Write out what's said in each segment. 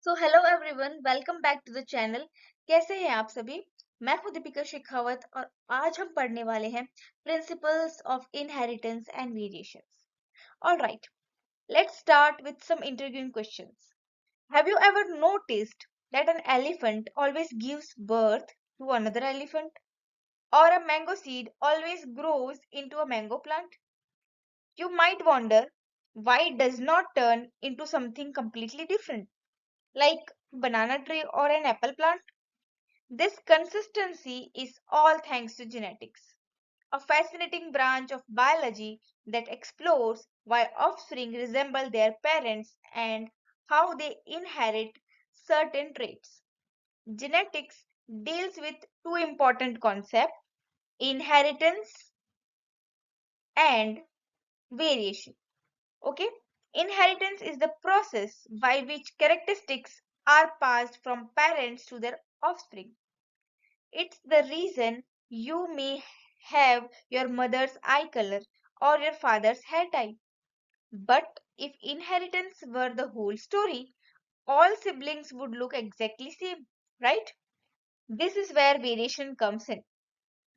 So hello everyone, welcome back to the channel. कैसे हैं आप सभी? मैं हूं दीपिका शेखावत और आज हम पढ़ने वाले हैं principles of inheritance and variations. Alright, let's start with some intriguing questions. Have you ever noticed that an elephant always gives birth to another elephant or a mango seed always grows into a mango plant? You might wonder why it does not turn into something completely different, like banana tree or an apple plant. This consistency is all thanks to genetics, a fascinating branch of biology that explores why offspring resemble their parents and how they inherit certain traits. Genetics deals with two important concepts: inheritance and variation. Okay? Inheritance is the process by which characteristics are passed from parents to their offspring. It's the reason you may have your mother's eye color or your father's hair type. But if inheritance were the whole story, all siblings would look exactly same, right? This is where variation comes in.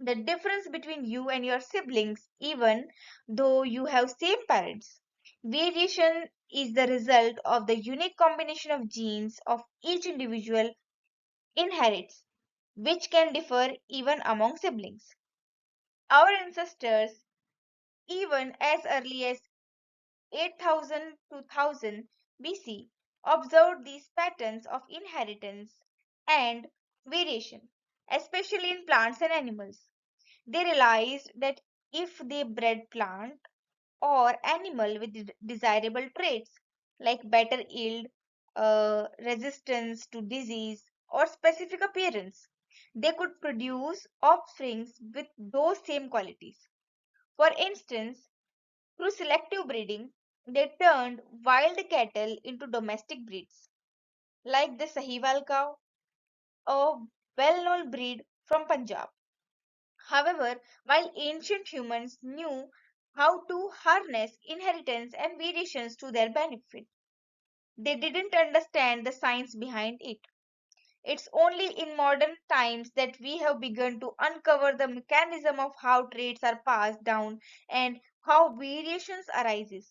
The difference between you and your siblings, even though you have same parents. Variation is the result of the unique combination of genes of each individual inherits, which can differ even among siblings. Our ancestors, even as early as 8000 to 1000 BC, observed these patterns of inheritance and variation, especially in plants and animals. They realized that if they bred plant or animal with desirable traits like better yield, resistance to disease, or specific appearance, they could produce offsprings with those same qualities. For instance, through selective breeding, they turned wild cattle into domestic breeds, like the Sahiwal cow, a well known breed from Punjab. However, while ancient humans knew how to harness inheritance and variations to their benefit, they didn't understand the science behind it. It's only in modern times that we have begun to uncover the mechanism of how traits are passed down and how variations arises.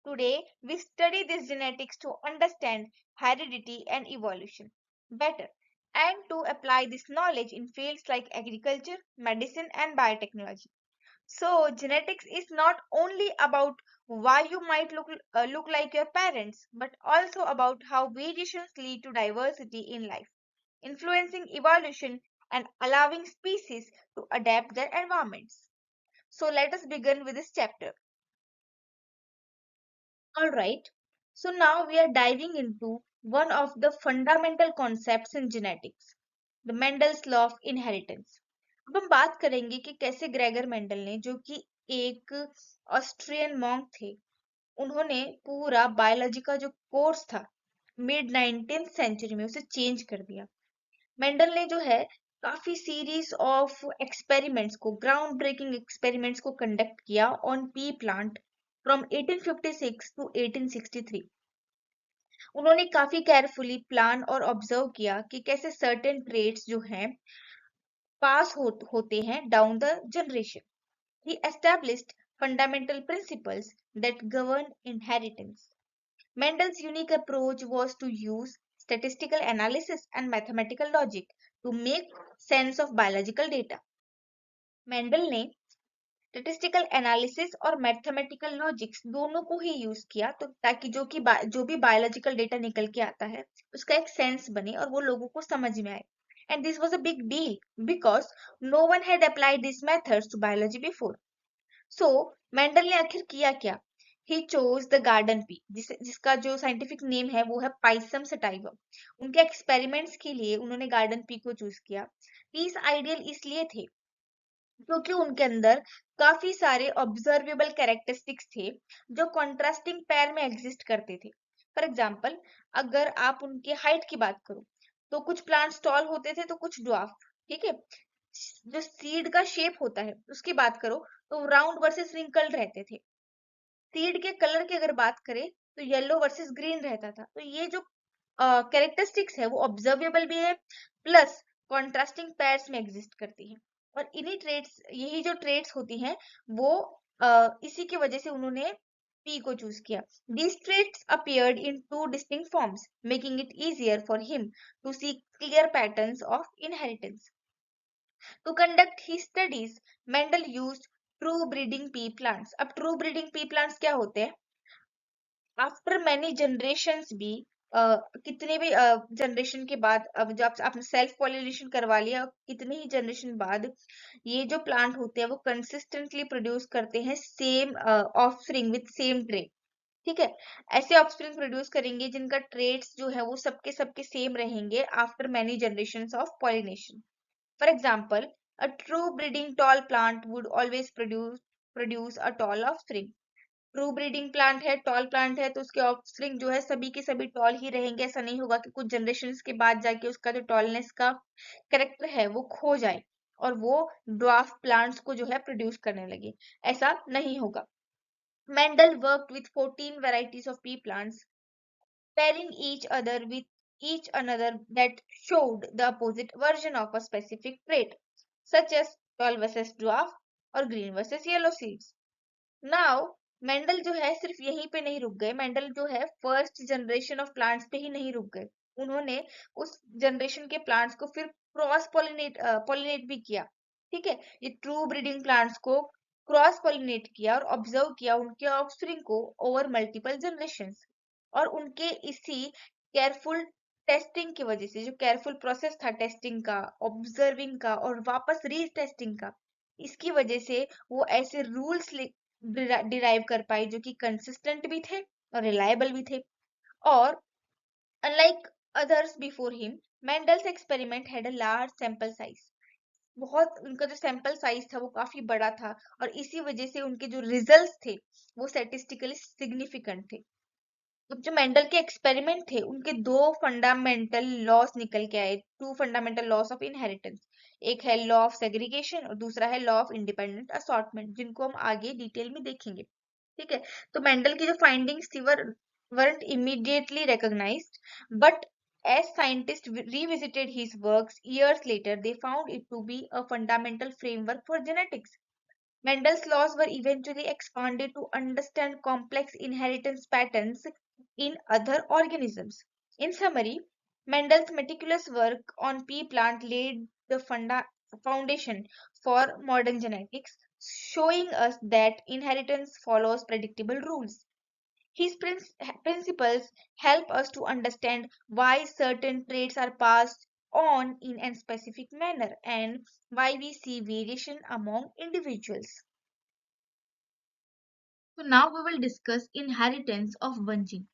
Today, we study this genetics to understand heredity and evolution better and to apply this knowledge in fields like agriculture, medicine, and biotechnology. So, genetics is not only about why you might look like your parents, but also about how variations lead to diversity in life, influencing evolution and allowing species to adapt their environments. So, let us begin with this chapter. Alright, so now we are diving into one of the fundamental concepts in genetics, the Mendel's law of inheritance. अब हम बात करेंगे कि कैसे Gregor Mendel ने, जो कि एक ऑस्ट्रियन मॉन्क थे, उन्होंने पूरा बायोलॉजी का जो कोर्स था मिड 19th सेंचुरी में उसे चेंज कर दिया। मेंडल ने जो है काफी सीरीज ऑफ एक्सपेरिमेंट्स को, ग्राउंड ब्रेकिंग एक्सपेरिमेंट्स को कंडक्ट किया on pea plant from 1856 to 1863। उन्होंने काफी केयरफुली प्लान और ऑब्जर्व किया कि कैसे सर्टेन ट्रेड्स जो हैं पास होते हैं down the generation. He established fundamental principles that govern inheritance. Mendel's unique approach was to use statistical analysis and mathematical logic to make sense of biological data. Mendel ने statistical analysis और mathematical logics दोनों को ही use किया, तो ताकि जो भी biological data निकल के आता है उसका एक सेंस बने और वो लोगों को समझ में आए। And this was a big deal because no one had applied this methods to biology before. So Mendel ने आखिर किया क्या? He chose the garden pea, जिसका जो साइंटिफिक नेम है वो है पाइसम सटाइवम। उनके एक्सपेरिमेंट्स के लिए उन्होंने गार्डन पी को चूज किया। पीस आइडियल इसलिए थे क्योंकि उनके अंदर काफी सारे ऑब्जर्वेबल कैरेक्टरिस्टिक्स थे जो कॉन्ट्रास्टिंग पेयर में एग्जिस्ट करते थे। फॉर एग्जाम्पल, अगर आप उनके हाइट की बात करो तो कुछ प्लांट्स टॉल होते थे तो कुछ ड्वार्फ, ठीक है। जो सीड का शेप होता है उसकी बात करो तो राउंड वर्सेस रिंकल्ड रहते थे। सीड के कलर की अगर बात करें तो येलो वर्सेस ग्रीन रहता था। तो ये जो कैरेक्टरिस्टिक्स है वो ऑब्जर्वेबल भी है, प्लस कॉन्ट्रास्टिंग पेयर्स में एग्जिस्ट करती है। और इन्हीं ट्रेड्स, यही जो ट्रेड्स होती हैं वो इसी की वजह से उन्होंने P को चूज किया। These traits appeared in two distinct forms, making it easier for him to see clear patterns of inheritance. To conduct his studies, Mendel used true breeding pea plants. अब true breeding pea plants क्या होते हैं? After many generations भी कितने भी generation के बाद, अब जो आपने सेल्फ पॉलिनेशन करवा लिया, कितने ही जनरेशन बाद ये जो प्लांट होते हैं वो कंसिस्टेंटली प्रोड्यूस करते हैं same offspring with same tray. ठीक है, ऐसे ऑफस्प्रिंग प्रोड्यूस करेंगे जिनका ट्रेट्स जो है वो सबके सबके सेम रहेंगे after many generations of pollination. For example, a true breeding tall plant would always produce a tall offspring. True breeding plant है, टॉल प्लांट है, तो उसके ऑफस्प्रिंग जो है सभी के सभी टॉल ही रहेंगे। ऐसा नहीं होगा कि कुछ जनरेशन के बाद जाके उसका जो टॉलनेस का करेक्टर है वो खो जाए और वो ड्वार्फ प्लांट्स को जो है प्रोड्यूस करने लगे, ऐसा नहीं होगा। Mendel worked with 14 varieties of pea plants, pairing each other with each another that showed the opposite version of a specific trait, such as tall versus dwarf or green versus yellow seeds. Now Mendel जो है सिर्फ यहीं पे नहीं रुक गए, Mendel जो है फर्स्ट जनरेशन ऑफ प्लांट्स पे ही नहीं रुक गए, उन्होंने उस जनरेशन के प्लांट्स को फिर क्रॉस पॉलिनेट भी किया। ठीक है, ये ट्रू ब्रीडिंग प्लांट्स को क्रॉस पॉलिनेट किया और ऑब्जर्व किया उनके ऑफस्प्रिंग को ओवर मल्टीपल जनरेशंस। और उनके इसी केयरफुल टेस्टिंग की वजह से, जो केयरफुल प्रोसेस था टेस्टिंग का, ऑब्जर्विंग का और वापस रीटेस्टिंग का, इसकी वजह से वो ऐसे रूल्स डिराइव कर पाई जो कि कंसिस्टेंट भी थे और रिलायबल भी थे। और unlike others before him, Mendel's experiment had a large sample size. बहुत, उनका जो सैंपल साइज था वो काफी बड़ा था और इसी वजह से उनके जो रिजल्ट्स थे वो स्टैटिस्टिकली सिग्निफिकेंट थे। अब जो मेंडल के एक्सपेरिमेंट थे उनके दो फंडामेंटल लॉस निकल के आए, two fundamental laws of inheritance. एक है लॉ ऑफ सेग्रीगेशन और दूसरा है लॉ ऑफ इंडिपेंडेंट असॉर्टमेंट, जिनको हम आगे डिटेल में देखेंगे। ठीक है, तो मेंडल की जो फाइंडिंग्स थी weren't immediately recognized, but as scientists revisited his works years later, they found it to be a fundamental framework for genetics. Mendel's laws were eventually expanded to understand complex inheritance patterns in other organisms. In summary, Mendel's meticulous work on pea plant laid the foundation for modern genetics, showing us that inheritance follows predictable rules. His principles help us to understand why certain traits are passed on in a specific manner and why we see variation among individuals. So now we will discuss inheritance of one gene.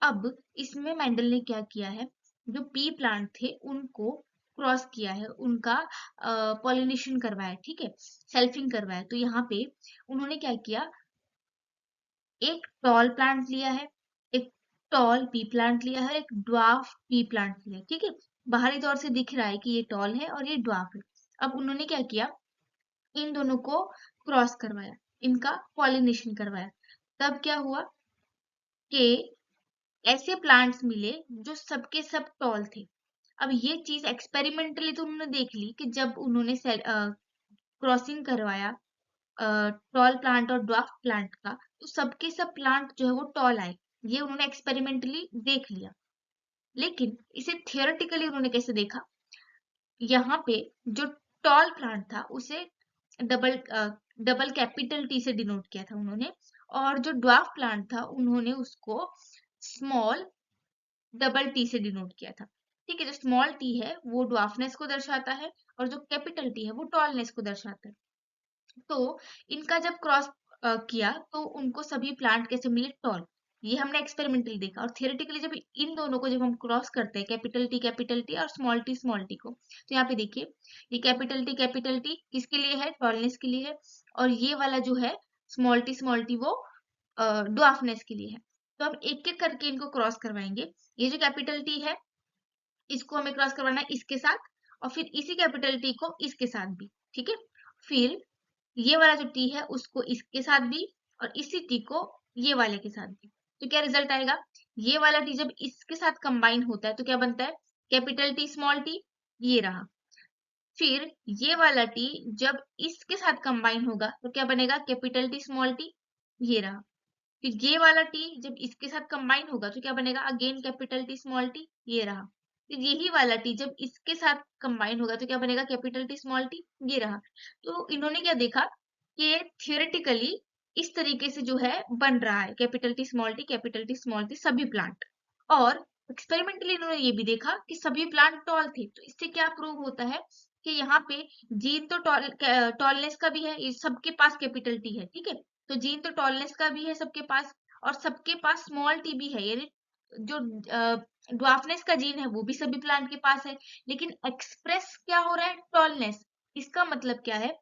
अब इसमें Mendel ने क्या किया है, जो P plant थे उनको cross किया है, उनका पॉलिनेशन करवाया, ठीक है, सेल्फिंग करवाया। तो यहाँ पे उन्होंने क्या किया, एक टॉल प्लांट लिया है, एक टॉल पी प्लांट लिया है, एक ड्वार्फ पी प्लांट लिया है। ठीक है, बाहरी तौर से दिख रहा है कि ये टॉल है और ये ड्वार्फ है। अब उन्होंने क्या किया, इन दोनों को क्रॉस करवाया, इनका पॉलिनेशन करवाया। तब क्या हुआ कि ऐसे प्लांट्स मिले जो सबके सब टॉल थे। अब ये चीज एक्सपेरिमेंटली तो उन्होंने देख ली कि जब उन्होंने क्रॉसिंग करवाया टॉल प्लांट और ड्वार्फ प्लांट का, तो सबके सब प्लांट जो है वो टॉल आए। ये उन्होंने एक्सपेरिमेंटली देख लिया। लेकिन इसे थियोरेटिकली उन्होंने कैसे देखा, यहाँ पे जो टॉल प्लांट था उसे डबल डबल कैपिटल टी से डिनोट किया था उन्होंने, और जो ड्वार्फ प्लांट था उन्होंने उसको स्मॉल डबल टी से डिनोट किया था। ठीक है, जो स्मॉल टी है वो ड्वार्फनेस को दर्शाता है और जो कैपिटल टी है वो टॉलनेस को दर्शाता है। तो इनका जब क्रॉस किया तो उनको सभी प्लांट कैसे मिले, टॉल। ये हमने एक्सपेरिमेंटली देखा। और थियोरेटिकली जब इन दोनों को जब हम क्रॉस करते हैं, कैपिटल टी और स्मॉल टी को, तो यहाँ पे देखिए ये कैपिटल टी किसके लिए है, टॉलनेस के लिए है, और ये वाला जो है स्मॉल टी वो ड्वार्फनेस के लिए है। तो हम एक एक करके इनको क्रॉस करवाएंगे। ये जो कैपिटल टी है इसको हमें क्रॉस करवाना है इसके साथ, और फिर इसी कैपिटल टी को इसके साथ भी। ठीक है, फिर ये वाला जो टी है उसको इसके साथ भी और इसी टी को ये वाले के साथ भी। तो क्या रिजल्ट आएगा, ये वाला टी जब इसके साथ कंबाइन होता है तो क्या बनता है, कैपिटल टी स्मॉल टी, ये रहा। फिर ये वाला टी जब इसके साथ कंबाइन होगा तो क्या बनेगा, कैपिटल टी स्मॉल टी, ये रहा। फिर ये वाला टी जब इसके साथ कंबाइन होगा तो क्या बनेगा, again capital T small T, ये रहा। फिर यही वाला टी जब इसके साथ कंबाइन होगा तो क्या बनेगा, कैपिटल टी स्मॉल टी, ये रहा। तो इन्होंने क्या देखा कि थियोरेटिकली इस तरीके से जो है बन रहा है, capital T small T capital T small T सभी प्लांट। और एक्सपेरिमेंटली इन्होंने ये भी देखा कि सभी प्लांट टॉल थे। तो इससे क्या प्रूव होता है कि यहाँ पे जीन तो टॉलनेस का भी है, ये सबके पास कैपिटल टी है, ठीक है। तो जीन तो टॉलनेस का भी है सबके पास, और सबके पास स्मॉल टी भी है, यानी जो ड्वार्फनेस का जीन है वो भी सभी प्लांट के पास है। लेकिन एक्सप्रेस क्या हो रहा है, टॉलनेस। इसका मतलब क्या है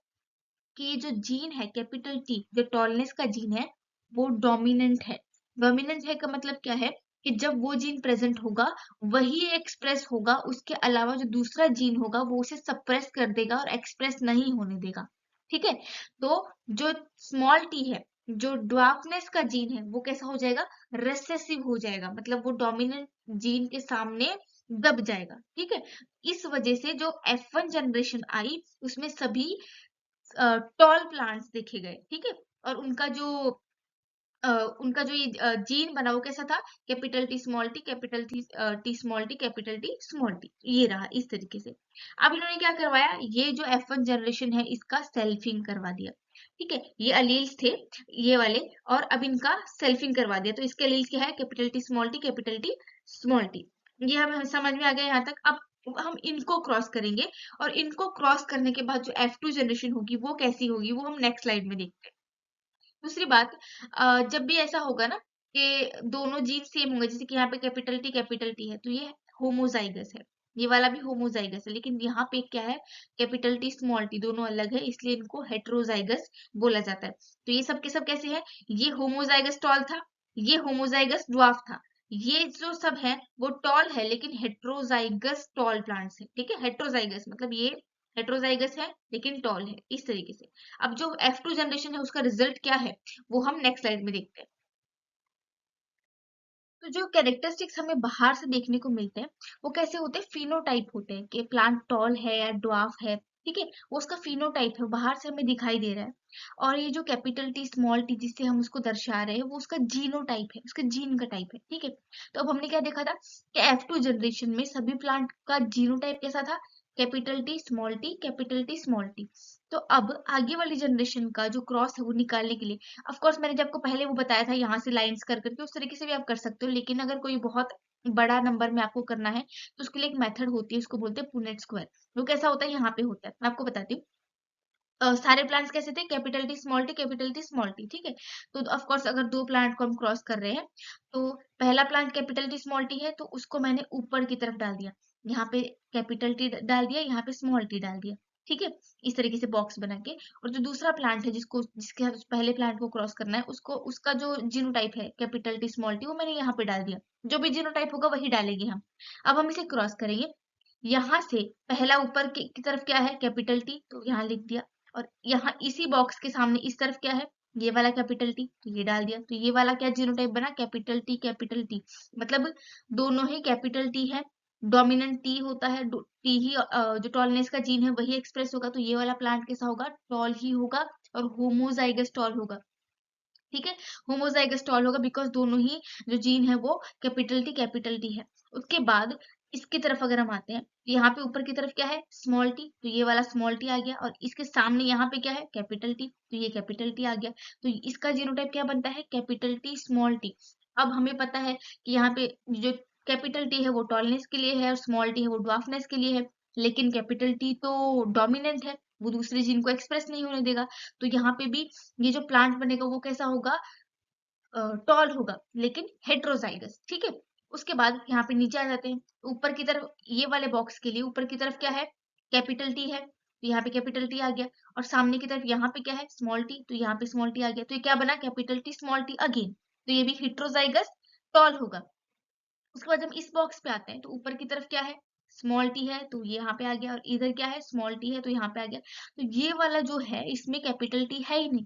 कि ये जो जीन है कैपिटल टी, जो टॉलनेस का जीन है, वो डोमिनेंट है। डोमिनेंट है का मतलब क्या है कि जब वो जीन प्रेजेंट होगा वही एक्सप्रेस होगा, उसके अलावा जो दूसरा जीन होगा वो उसे सप्रेस कर देगा और एक्सप्रेस नहीं होने देगा, ठीक है। तो जो स्मॉल टी है, जो ड्वार्फनेस का जीन है, वो कैसा हो जाएगा, रेसेसिव हो जाएगा, मतलब वो डोमिनेंट जीन के सामने दब जाएगा, ठीक है। इस वजह से जो F1 जनरेशन आई उसमें सभी टॉल प्लांट्स देखे गए, ठीक है। और अ, उनका जो ये जीन बना वो कैसा था, capital T small T capital T small T capital T small T, ये रहा इस तरीके से। अब इन्होंने क्या करवाया, ये जो F1 जनरेशन है इसका सेल्फिंग करवा दिया, ठीक है। ये अलील्स थे ये वाले, और अब इनका सेल्फिंग करवा दिया। तो इसके अलील्स क्या है, capital T small T capital T small T. ये हमें समझ में आ गया यहाँ तक। अब हम इनको क्रॉस करेंगे, और इनको क्रॉस करने के बाद जो F2 जनरेशन होगी वो कैसी होगी, वो हम नेक्स्ट स्लाइड में देखते हैं। दूसरी बात, जब भी ऐसा होगा ना कि दोनों जीन सेम होंगे, जैसे कि यहाँ पे कैपिटल टी है तो ये होमोजाइगस है, ये वाला भी होमोजाइगस है। लेकिन यहाँ पे क्या है, कैपिटल टी स्मॉल टी दोनों अलग है, इसलिए इनको हेट्रोजाइगस बोला जाता है। तो ये सब के सब कैसे है, ये होमोजाइगस टॉल था, ये होमोजाइगस ड्वार्फ था। ये जो सब है वो टॉल है लेकिन हेट्रोजाइगस टॉल प्लांट्स है, ठीक है। हेट्रोजाइगस मतलब ये हेट्रोजाइगस है लेकिन टॉल है, इस तरीके से। अब जो F2 जनरेशन है उसका रिजल्ट क्या है वो हम नेक्स्ट स्लाइड में देखते हैं। तो जो कैरेक्टरिस्टिक्स हमें बाहर से देखने को मिलते हैं वो कैसे होते हैं, फिनोटाइप होते हैं कि प्लांट टॉल है या ड्वार्फ है, ठीक है। वो उसका फिनोटाइप है, बाहर से हमें दिखाई दे रहा है। और ये जो कैपिटल टी स्मॉल टी जिससे हम उसको दर्शा रहे हैं वो उसका जीनोटाइप है, उसका जीन का टाइप है, ठीक है। तो अब हमने क्या देखा था कि F2 जनरेशन में सभी प्लांट का जीनोटाइप कैसा था, capital T small T capital T small T. तो अब आगे वाली जनरेशन का जो क्रॉस है वो निकालने के लिए, ऑफ कोर्स मैंने जब आपको पहले वो बताया था यहाँ से लाइंस कर करके, उस तरीके से भी आप कर सकते हो। लेकिन अगर कोई बहुत बड़ा नंबर में आपको करना है तो उसके लिए एक मेथड होती है, उसको बोलते हैं पुनेट स्क्वायर। वो कैसा होता है, यहाँ पे होता है, मैं आपको बताती हूँ। सारे प्लांट्स कैसे थे, capital T small T capital T small T, ठीक है। तो ऑफ कोर्स अगर दो प्लांट को हम क्रॉस कर रहे हैं तो पहला plant capital T small T है तो उसको मैंने ऊपर की तरफ डाल दिया, यहाँ पे कैपिटल टी डाल दिया, यहाँ पे स्मॉल टी डाल दिया, ठीक है। इस तरीके से बॉक्स बना के। और जो दूसरा प्लांट है जिसके साथ उस पहले प्लांट को क्रॉस करना है उसको, उसका जो जीनोटाइप है कैपिटल टी स्मॉल टी, वो मैंने यहाँ पे डाल दिया। जो भी जीनोटाइप होगा वही डालेंगे हम। अब हम इसे क्रॉस करेंगे, यहाँ से पहला ऊपर की तरफ क्या है, कैपिटल टी, तो यहाँ लिख दिया। और यहाँ इसी बॉक्स के सामने इस तरफ क्या है, ये वाला कैपिटल टी, तो ये डाल दिया। तो ये वाला क्या जीनोटाइप बना, कैपिटल टी, मतलब दोनों ही कैपिटल टी है, डोमिनेंट टी होता है, टी ही जो टॉलनेस का जीन है वही एक्सप्रेस होगा। तो ये वाला प्लांट कैसा होगा, टॉल ही होगा और होमोजाइगस टॉल होगा, ठीक है। होमोजाइगस टॉल होगा बिकॉज दोनों ही जो जीन है वो कैपिटल टी है। उसके बाद इसकी तरफ अगर हम आते हैं तो यहाँ पे ऊपर की तरफ क्या है, स्मॉल टी, तो ये वाला स्मॉल टी आ गया। और इसके सामने यहाँ पे क्या है, कैपिटल टी, तो ये कैपिटल टी आ गया। तो इसका जीनोटाइप क्या बनता है, कैपिटल टी स्मॉल टी। अब हमें पता है कि यहाँ पे जो कैपिटल टी है वो टॉलनेस के लिए है और स्मॉल टी है वो ड्वार्फनेस के लिए है। लेकिन कैपिटल टी तो डोमिनेंट है, वो दूसरे जीन को एक्सप्रेस नहीं होने देगा। तो यहाँ पे भी ये जो प्लांट बनेगा वो कैसा होगा, टॉल होगा लेकिन हेट्रोजाइगस, ठीक है। उसके बाद यहाँ पे नीचे आ जाते हैं, ऊपर की तरफ ये वाले बॉक्स के लिए ऊपर की तरफ क्या है, कैपिटल टी है, तो यहाँ पे कैपिटल टी आ गया। और सामने की तरफ यहाँ पे क्या है, स्मॉल टी, तो यहाँ पे स्मॉल टी आ गया। तो ये क्या बना, capital T small T again, तो ये भी हेट्रोजाइगस टॉल होगा। उसके बाद जब इस बॉक्स पे आते हैं तो ऊपर की तरफ क्या है, स्मॉल टी है, तो ये यहाँ पे आ गया। और इधर क्या है, स्मॉल टी है, तो यहाँ पे आ गया। तो ये वाला जो है इसमें कैपिटल टी है ही नहीं,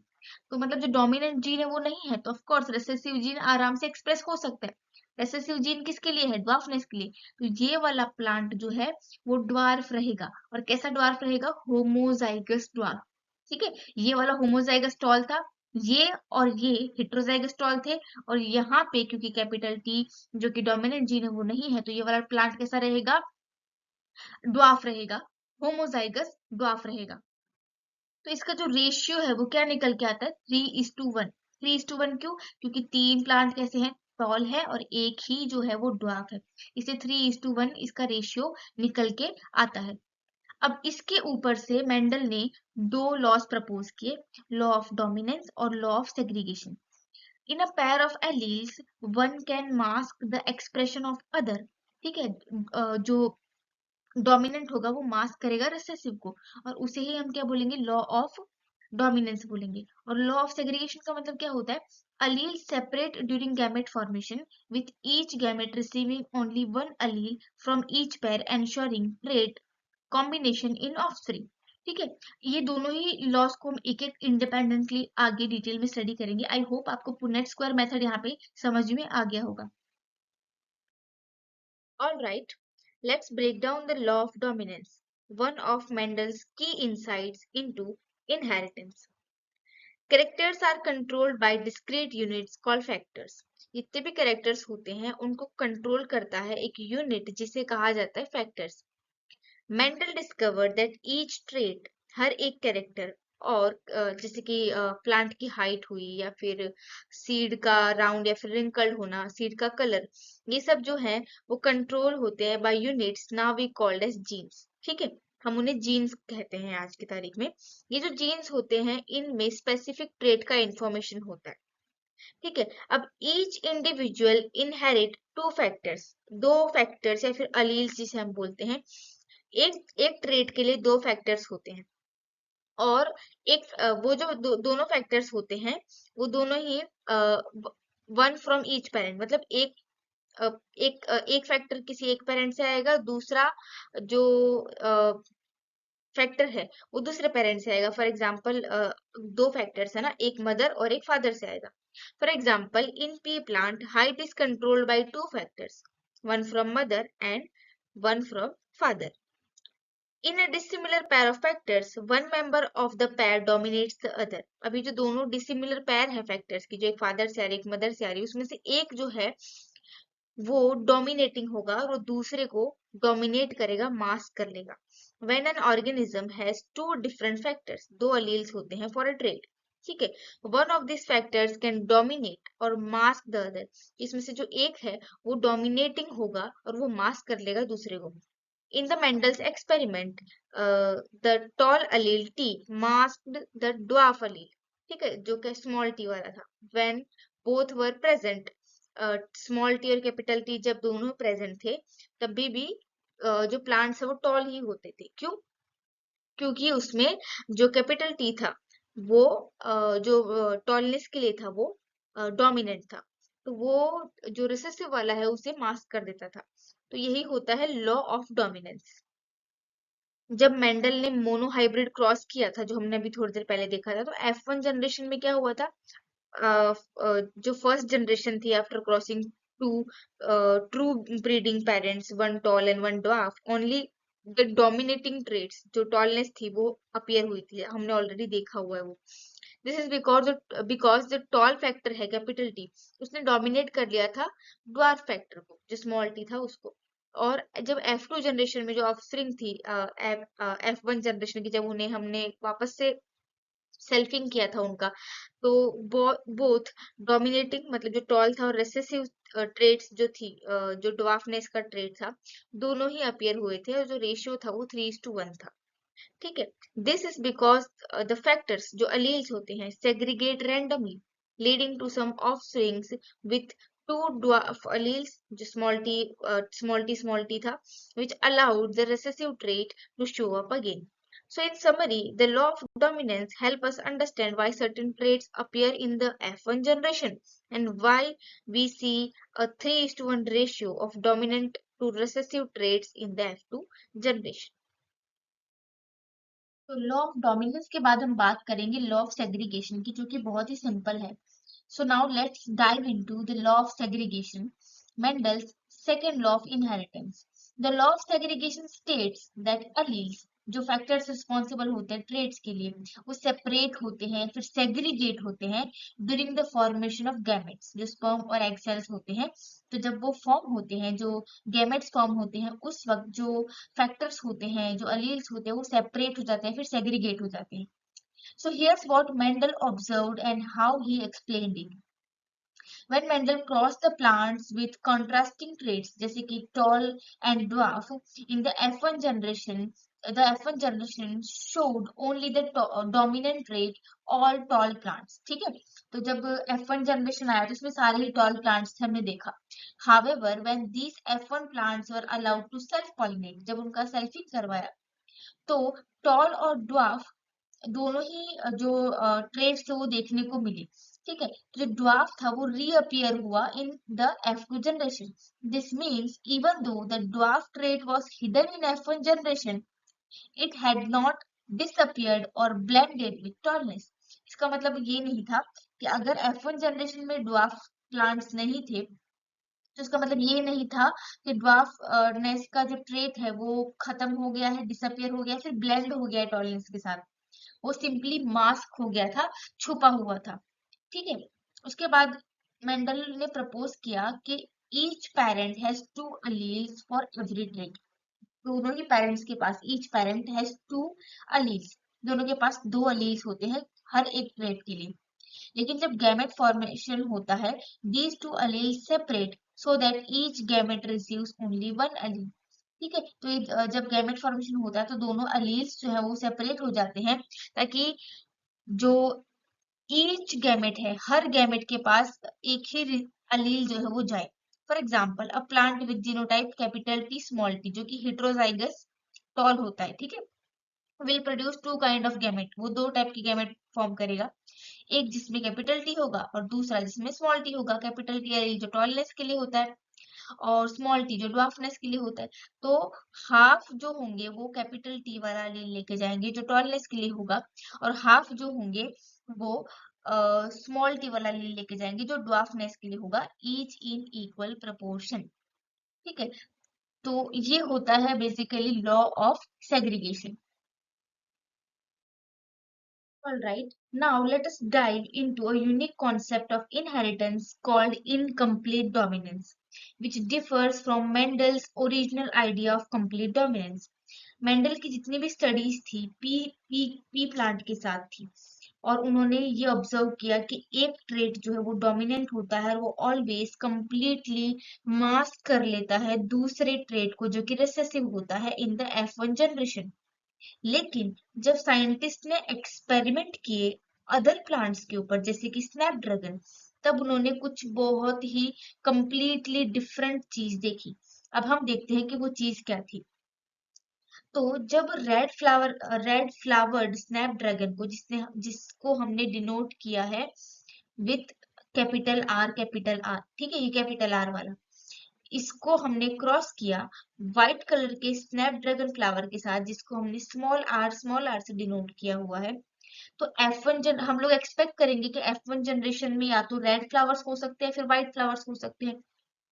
तो मतलब जो डोमिनेंट जीन है वो नहीं है, तो ऑफ कोर्स रिसेसिव जीन आराम से एक्सप्रेस हो सकता है। रिसेसिव जीन किसके लिए है? ड्वार्फनेस के लिए। तो ये वाला प्लांट जो है वो ड्वार्फ रहेगा। और कैसा ड्वार्फ रहेगा? Homozygous dwarf. ठीक है, ये वाला होमोजाइगस टॉल था, ये और ये हेट्रोजाइगस टॉल थे, और यहाँ पे क्योंकि कैपिटल टी जो कि डोमिनेंट जीन है वो नहीं है, तो ये वाला प्लांट कैसा रहेगा? ड्वार्फ रहेगा, होमोजाइगस ड्वार्फ रहेगा। तो इसका जो रेशियो है वो क्या निकल के आता है? 3:1। 3:1 क्यों? क्योंकि तीन प्लांट कैसे हैं? टॉल है और एक ही जो है वो ड्वार्फ है, इससे 3:1 इसका रेशियो निकल के आता है। अब इसके ऊपर से मेंडल ने दो लॉस प्रपोज किए, लॉ ऑफ डोमिनेंस और law of segregation. In a pair of alleles one can mask the expression of other. ठीक है, जो डोमिनेंट होगा वो मास्क करेगा रिसेसिव को, और उसे ही हम क्या बोलेंगे? लॉ ऑफ डोमिनेंस बोलेंगे। और लॉ ऑफ सेग्रीगेशन का मतलब क्या होता है? Allele separate during gamete formation with each gamete receiving only one allele from each pair ensuring trait combination in offspring. ठीक है, ये दोनों ही लॉस को हम एक एक इंडिपेंडेंटली आगे डिटेल में स्टडी करेंगे। आई होप आपको पुनेट स्क्वायर मेथड यहाँ पे समझ में आ गया होगा। All right, let's break down the law of dominance, one of Mendel's key insights into inheritance. Characters are controlled by discrete units called factors. जितने भी कैरेक्टर्स होते हैं उनको कंट्रोल करता है एक यूनिट जिसे कहा जाता है factors. Mendel discovered that each trait, हर एक कैरेक्टर, और जैसे कि प्लांट की हाइट हुई या फिर सीड का राउंड या फिर रिंकल्ड होना, सीड का कलर, ये सब जो है वो कंट्रोल होते हैं by units now we called as genes. ठीक है, हम उन्हें जीन्स कहते हैं आज की तारीख में। ये जो जीन्स होते हैं इनमें स्पेसिफिक ट्रेट का इंफॉर्मेशन होता है। ठीक है, अब each individual inherit two factors, दो फैक्टर्स या फिर अलील्स जिसे हम बोलते हैं। एक एक ट्रेट के लिए दो फैक्टर्स होते हैं, और एक वो जो दोनों फैक्टर्स होते हैं वो दोनों ही वन फ्रॉम ईच पेरेंट, मतलब एक फैक्टर किसी एक पेरेंट से आएगा, दूसरा जो फैक्टर है वो दूसरे पेरेंट से आएगा। फॉर एग्जाम्पल दो फैक्टर्स है ना, एक मदर और एक फादर से आएगा। For example in P plant height is controlled by two factors, one from mother and one from father. In a dissimilar pair of factors, one member of the pair dominates the other. अभी जो दोनों dissimilar pair है factors की, जो एक father से आ रही, एक mother से आ रही, उसमें से एक जो है वो dominating होगा और वो दूसरे को dominate करेगा, mask कर लेगा। When an organism has two different factors, दो alleles होते हैं for a trait, ठीक है, one of these factors can dominate और mask the other. इसमें से जो एक है वो dominating होगा और वो mask कर लेगा दूसरे को। In the Mendel's experiment, the tall allele T masked the dwarf allele, ठीक है, जो कि small t वाला था। When both were present, small t और capital T जब दोनों present थे, तभी भी जो plants है वो tall ही होते थे। क्यों? क्योंकि उसमें जो कैपिटल टी था वो जो टॉलनेस के लिए था वो डोमिनेंट था, तो वो जो रिसेसिव वाला है उसे मास्क कर देता था। तो यही होता है लॉ ऑफ डोमिनेंस। जब मेंडल ने मोनोहाइब्रिड क्रॉस किया था, जो हमने अभी थोड़ी देर पहले देखा था, तो F1 जनरेशन में क्या हुआ था? जो फर्स्ट जनरेशन थी after crossing two true breeding parents, one tall and one dwarf, only the dominating traits, जो टॉलनेस थी वो अपीयर हुई थी, हमने ऑलरेडी देखा हुआ है वो। This is because the tall factor है कैपिटल टी, उसने डोमिनेट कर लिया था ड्वार्फ फैक्टर को, जो स्मॉल टी था उसको। और जब F2 जनरेशन में जो ऑफस्प्रिंग थी F1 जनरेशन की, जब उन्हें हमने वापस से सेल्फिंग किया था उनका, तो बोथ डोमिनेटिंग मतलब जो टॉल था और रेसेसिव ट्रेट्स जो थी, जो ड्वार्फनेस का ट्रेट था, दोनों ही अपीयर हुए थे, और जो रेशियो था वो 3:1 था। ठीक है, this is because the factors जो अलील्स होते हैं segregate randomly, leading to some offsprings with two dwarf alleles, जो स्मॉल टी था, which allowed the recessive trait to show up again. So in summary, the law of dominance help us understand why certain traits appear in the F1 generation and why we see a 3:1 ratio of dominant to recessive traits in the F2 generation. तो law of dominance के बाद हम बात करेंगे law of segregation की, जो कि बहुत ही सिंपल है। So now let's dive into the law of segregation. Mendel's second law of inheritance. The law of segregation states that alleles जो फैक्टर्स रिस्पॉन्सिबल होते हैं ट्रेड्स के लिए वो सेपरेट होते हैं फिर सेग्रीगेट होते हैं during the formation of gametes जो स्पर्म और एग सेल्स होते हैं तो जब वो फॉर्म होते हैं जो गैमेट्स फॉर्म होते हैं उस वक्त जो फैक्टर्स होते हैं जो अलील्स होते हैं वो सेपरेट हो जाते हैं फिर सेग्रीगेट हो जाते हैं. So here's what Mendel observed and how he explained it. When Mendel crossed the plants with contrasting traits, जैसे कि tall and dwarf, in the F1 generation, the F1 generation showed only the dominant trait all tall plants. ठीक है तो जब F1 generation आया तो इसमें सारे ही tall plants थे हमने देखा. However, when these F1 plants were allowed to self pollinate, जब उनका सेल्फिंग करवाया तो tall और dwarf दोनों ही जो ट्रेड्स थे वो देखने को मिली. ठीक है जो ड्वार्फ था वो रीअपियर हुआ in the F2 generation. This means even though the dwarf trade was hidden in F1 generation it had not disappeared और ब्लेंडेड विद टॉलनेस. इसका मतलब ये नहीं था कि अगर F1 जनरेशन में ड्वार्फ प्लांट्स नहीं थे तो इसका मतलब ये नहीं था कि ड्वार्फ नेस का जो ट्रेट है वो खत्म हो गया है डिसअपियर हो गया फिर ब्लेंड हो गया है टॉलरेंस के साथ. वो सिंपली मास्क हो गया था छुपा हुआ था. ठीक है उसके बाद मेंडल ने प्रपोज किया कि each parent has two alleles for every trait. दोनों ही पेरेंट्स के पास each parent has two alleles दोनों के पास दो अलील्स होते हैं हर एक ट्रेट के लिए. लेकिन जब गैमेट फॉर्मेशन होता है these two alleles separate so that each gamete receives only one allele. ठीक है तो जब गैमेट फॉर्मेशन होता है तो दोनों अलील्स जो है वो सेपरेट हो जाते हैं ताकि जो ईच गैमेट है हर गैमेट के पास एक ही अलील जो है वो जाए. For example a plant with genotype capital T small t जो कि हेट्रोजाइगस टॉल होता है. ठीक है will produce two kind of gamete वो दो टाइप की गैमेट फॉर्म करेगा एक जिसमें कैपिटल टी होगा और दूसरा जिसमें स्मॉल टी होगा. कैपिटल टी एलील जो टॉलनेस के लिए होता है और स्मॉल टी जो ड्वार्फनेस के लिए होता है. तो हाफ जो होंगे वो कैपिटल टी वाला एलील लेके जाएंगे जो टॉलनेस के लिए होगा और हाफ जो होंगे वो स्मॉल टी वाला एलील लेके जाएंगे जो ड्वार्फनेस के लिए होगा ईच इन इक्वल प्रपोर्शन. ठीक है तो ये होता है basically law of segregation. Alright, now let us dive into a unique concept of inheritance called incomplete dominance, which differs from Mendel's original idea of complete dominance. Mendel की जितनी भी studies थी पी प्लांट के साथ थी और उन्होंने ये ऑब्जर्व किया कि एक ट्रेट जो है वो डोमिनेंट होता है और वो ऑलवेज कंप्लीटली मास्क कर लेता है दूसरे ट्रेट को जो कि रिसेसिव होता है इन द F1 जनरेशन. लेकिन जब साइंटिस्ट ने एक्सपेरिमेंट किए अदर प्लांट्स के ऊपर जैसे कि स्नैपड्रैगन तब उन्होंने कुछ बहुत ही कंप्लीटली डिफरेंट चीज देखी. अब हम देखते हैं कि वो चीज क्या थी. तो जब रेड फ्लावर्ड स्नैपड्रैगन को जिसको हमने डिनोट किया है विथ कैपिटल आर. ठीक है ये कैपिटल आर वाला इसको हमने क्रॉस किया व्हाइट कलर के स्नैपड्रैगन फ्लावर के साथ जिसको हमने स्मॉल आर से डिनोट किया हुआ है. तो हम लोग एक्सपेक्ट करेंगे कि F1 जनरेशन में या तो रेड फ्लावर्स हो सकते हैं फिर व्हाइट फ्लावर्स हो सकते हैं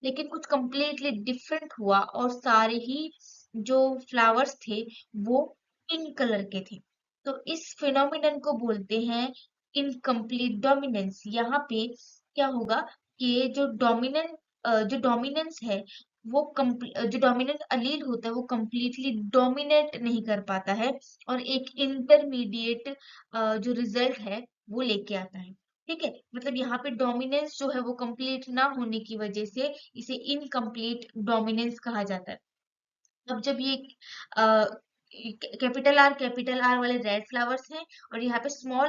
लेकिन कुछ कंप्लीटली डिफरेंट हुआ और सारे ही जो फ्लावर्स थे वो पिंक कलर के थे. तो इस फिनोमिनन को बोलते हैं इनकम्प्लीट डोमिनेंस. यहाँ पे क्या होगा कि जो डोमिनेंस है वो जो डोमिनेंट अलील होता है वो कंप्लीटली डोमिनेट नहीं कर पाता है और एक इंटरमीडिएट जो रिजल्ट है वो लेके आता है. ठीक है मतलब यहाँ पे डोमिनेंस जो है वो कंप्लीट ना होने की वजह से इसे इनकम्प्लीट डोमिनेंस कहा जाता है. अब जब ये कैपिटल आर वाले रेड फ्लावर्स हैं और यहाँ पे स्मॉल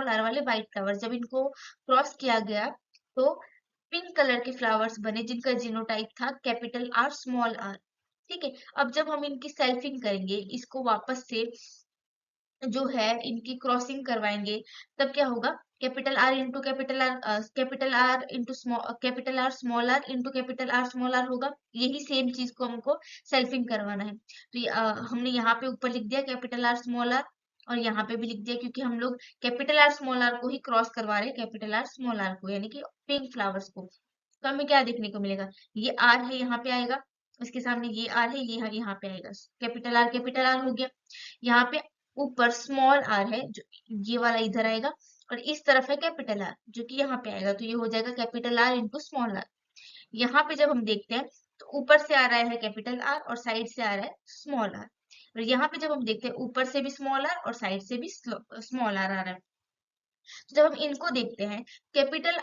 आर वाले व्हाइट फ्लावर्स जब इनको क्रॉस किया गया तो पिंक कलर के फ्लावर्स बने जिनका जीनोटाइप था कैपिटल आर स्मॉल आर. ठीक है अब जब हम इनकी सेल्फिंग करेंगे इसको वापस से जो है इनकी क्रॉसिंग करवाएंगे तब क्या होगा capital R into small r into capital R small r होगा. यही सेम चीज को हमको सेल्फिंग करवाना है. तो हमने यहाँ पे ऊपर लिख दिया कैपिटल आर स्मॉल आर और यहाँ पे भी लिख दिया क्योंकि हम लोग कैपिटल आर स्मॉल आर को ही क्रॉस करवा रहे हैं कैपिटल आर स्मॉल आर को यानी कि पिंक फ्लावर्स को. तो हमें क्या देखने को मिलेगा, ये आर है यहाँ पे आएगा, इसके सामने ये आर है, ये यहाँ पे आएगा, कैपिटल आर हो गया। यहाँ पे ऊपर स्मॉल आर है, जो ये वाला इधर आएगा, और इस तरफ है कैपिटल आर जो कि यहाँ पे आएगा, तो ये हो जाएगा capital R into small r. यहाँ पे जब हम देखते हैं तो ऊपर से आ रहा है कैपिटल आर और साइड से आ रहा है स्मॉल आर, और यहाँ पे जब हम देखते हैं ऊपर से भी स्मॉल आर और साइड से भी स्मॉल आर आ रहा है। तो जब हम इनको देखते हैं, कैपिटल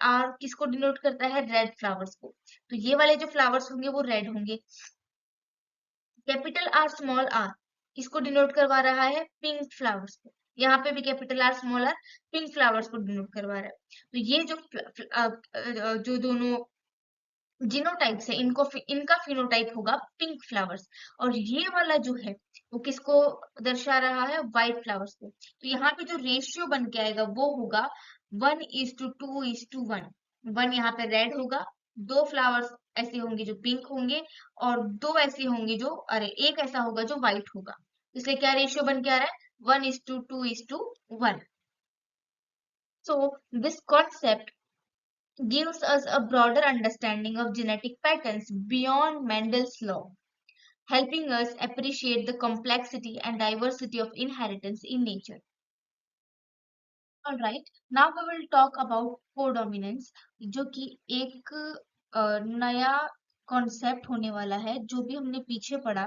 आर किसको डिनोट करता है, रेड फ्लावर्स को, तो ये वाले जो फ्लावर्स होंगे वो रेड होंगे। कैपिटल आर स्मॉल आर किसको डिनोट करवा रहा है, पिंक फ्लावर्स को, यहाँ पे भी capital R small r pink flowers को डिनोट करवा रहा है। तो ये जो दोनों जीनोटाइप्स है, इनका फिनोटाइप होगा पिंक फ्लावर्स, और ये वाला जो है वो किसको दर्शा रहा है, व्हाइट फ्लावर्स को। तो यहाँ पे जो रेशियो बन के आएगा वो होगा 1:2:1। 1 यहाँ पे रेड होगा, 2 फ्लावर्स ऐसे होंगे जो पिंक होंगे, और 2 ऐसे होंगे जो, अरे एक ऐसा होगा जो व्हाइट होगा, इसलिए क्या रेशियो बन के आ रहा है, 1:2:1। So this concept gives us a broader understanding of genetic patterns beyond Mendel's law, helping us appreciate the complexity and diversity of inheritance in nature. Alright, now we will talk about codominance, जो कि एक नया concept होने वाला है, जो भी हमने पीछे पढ़ा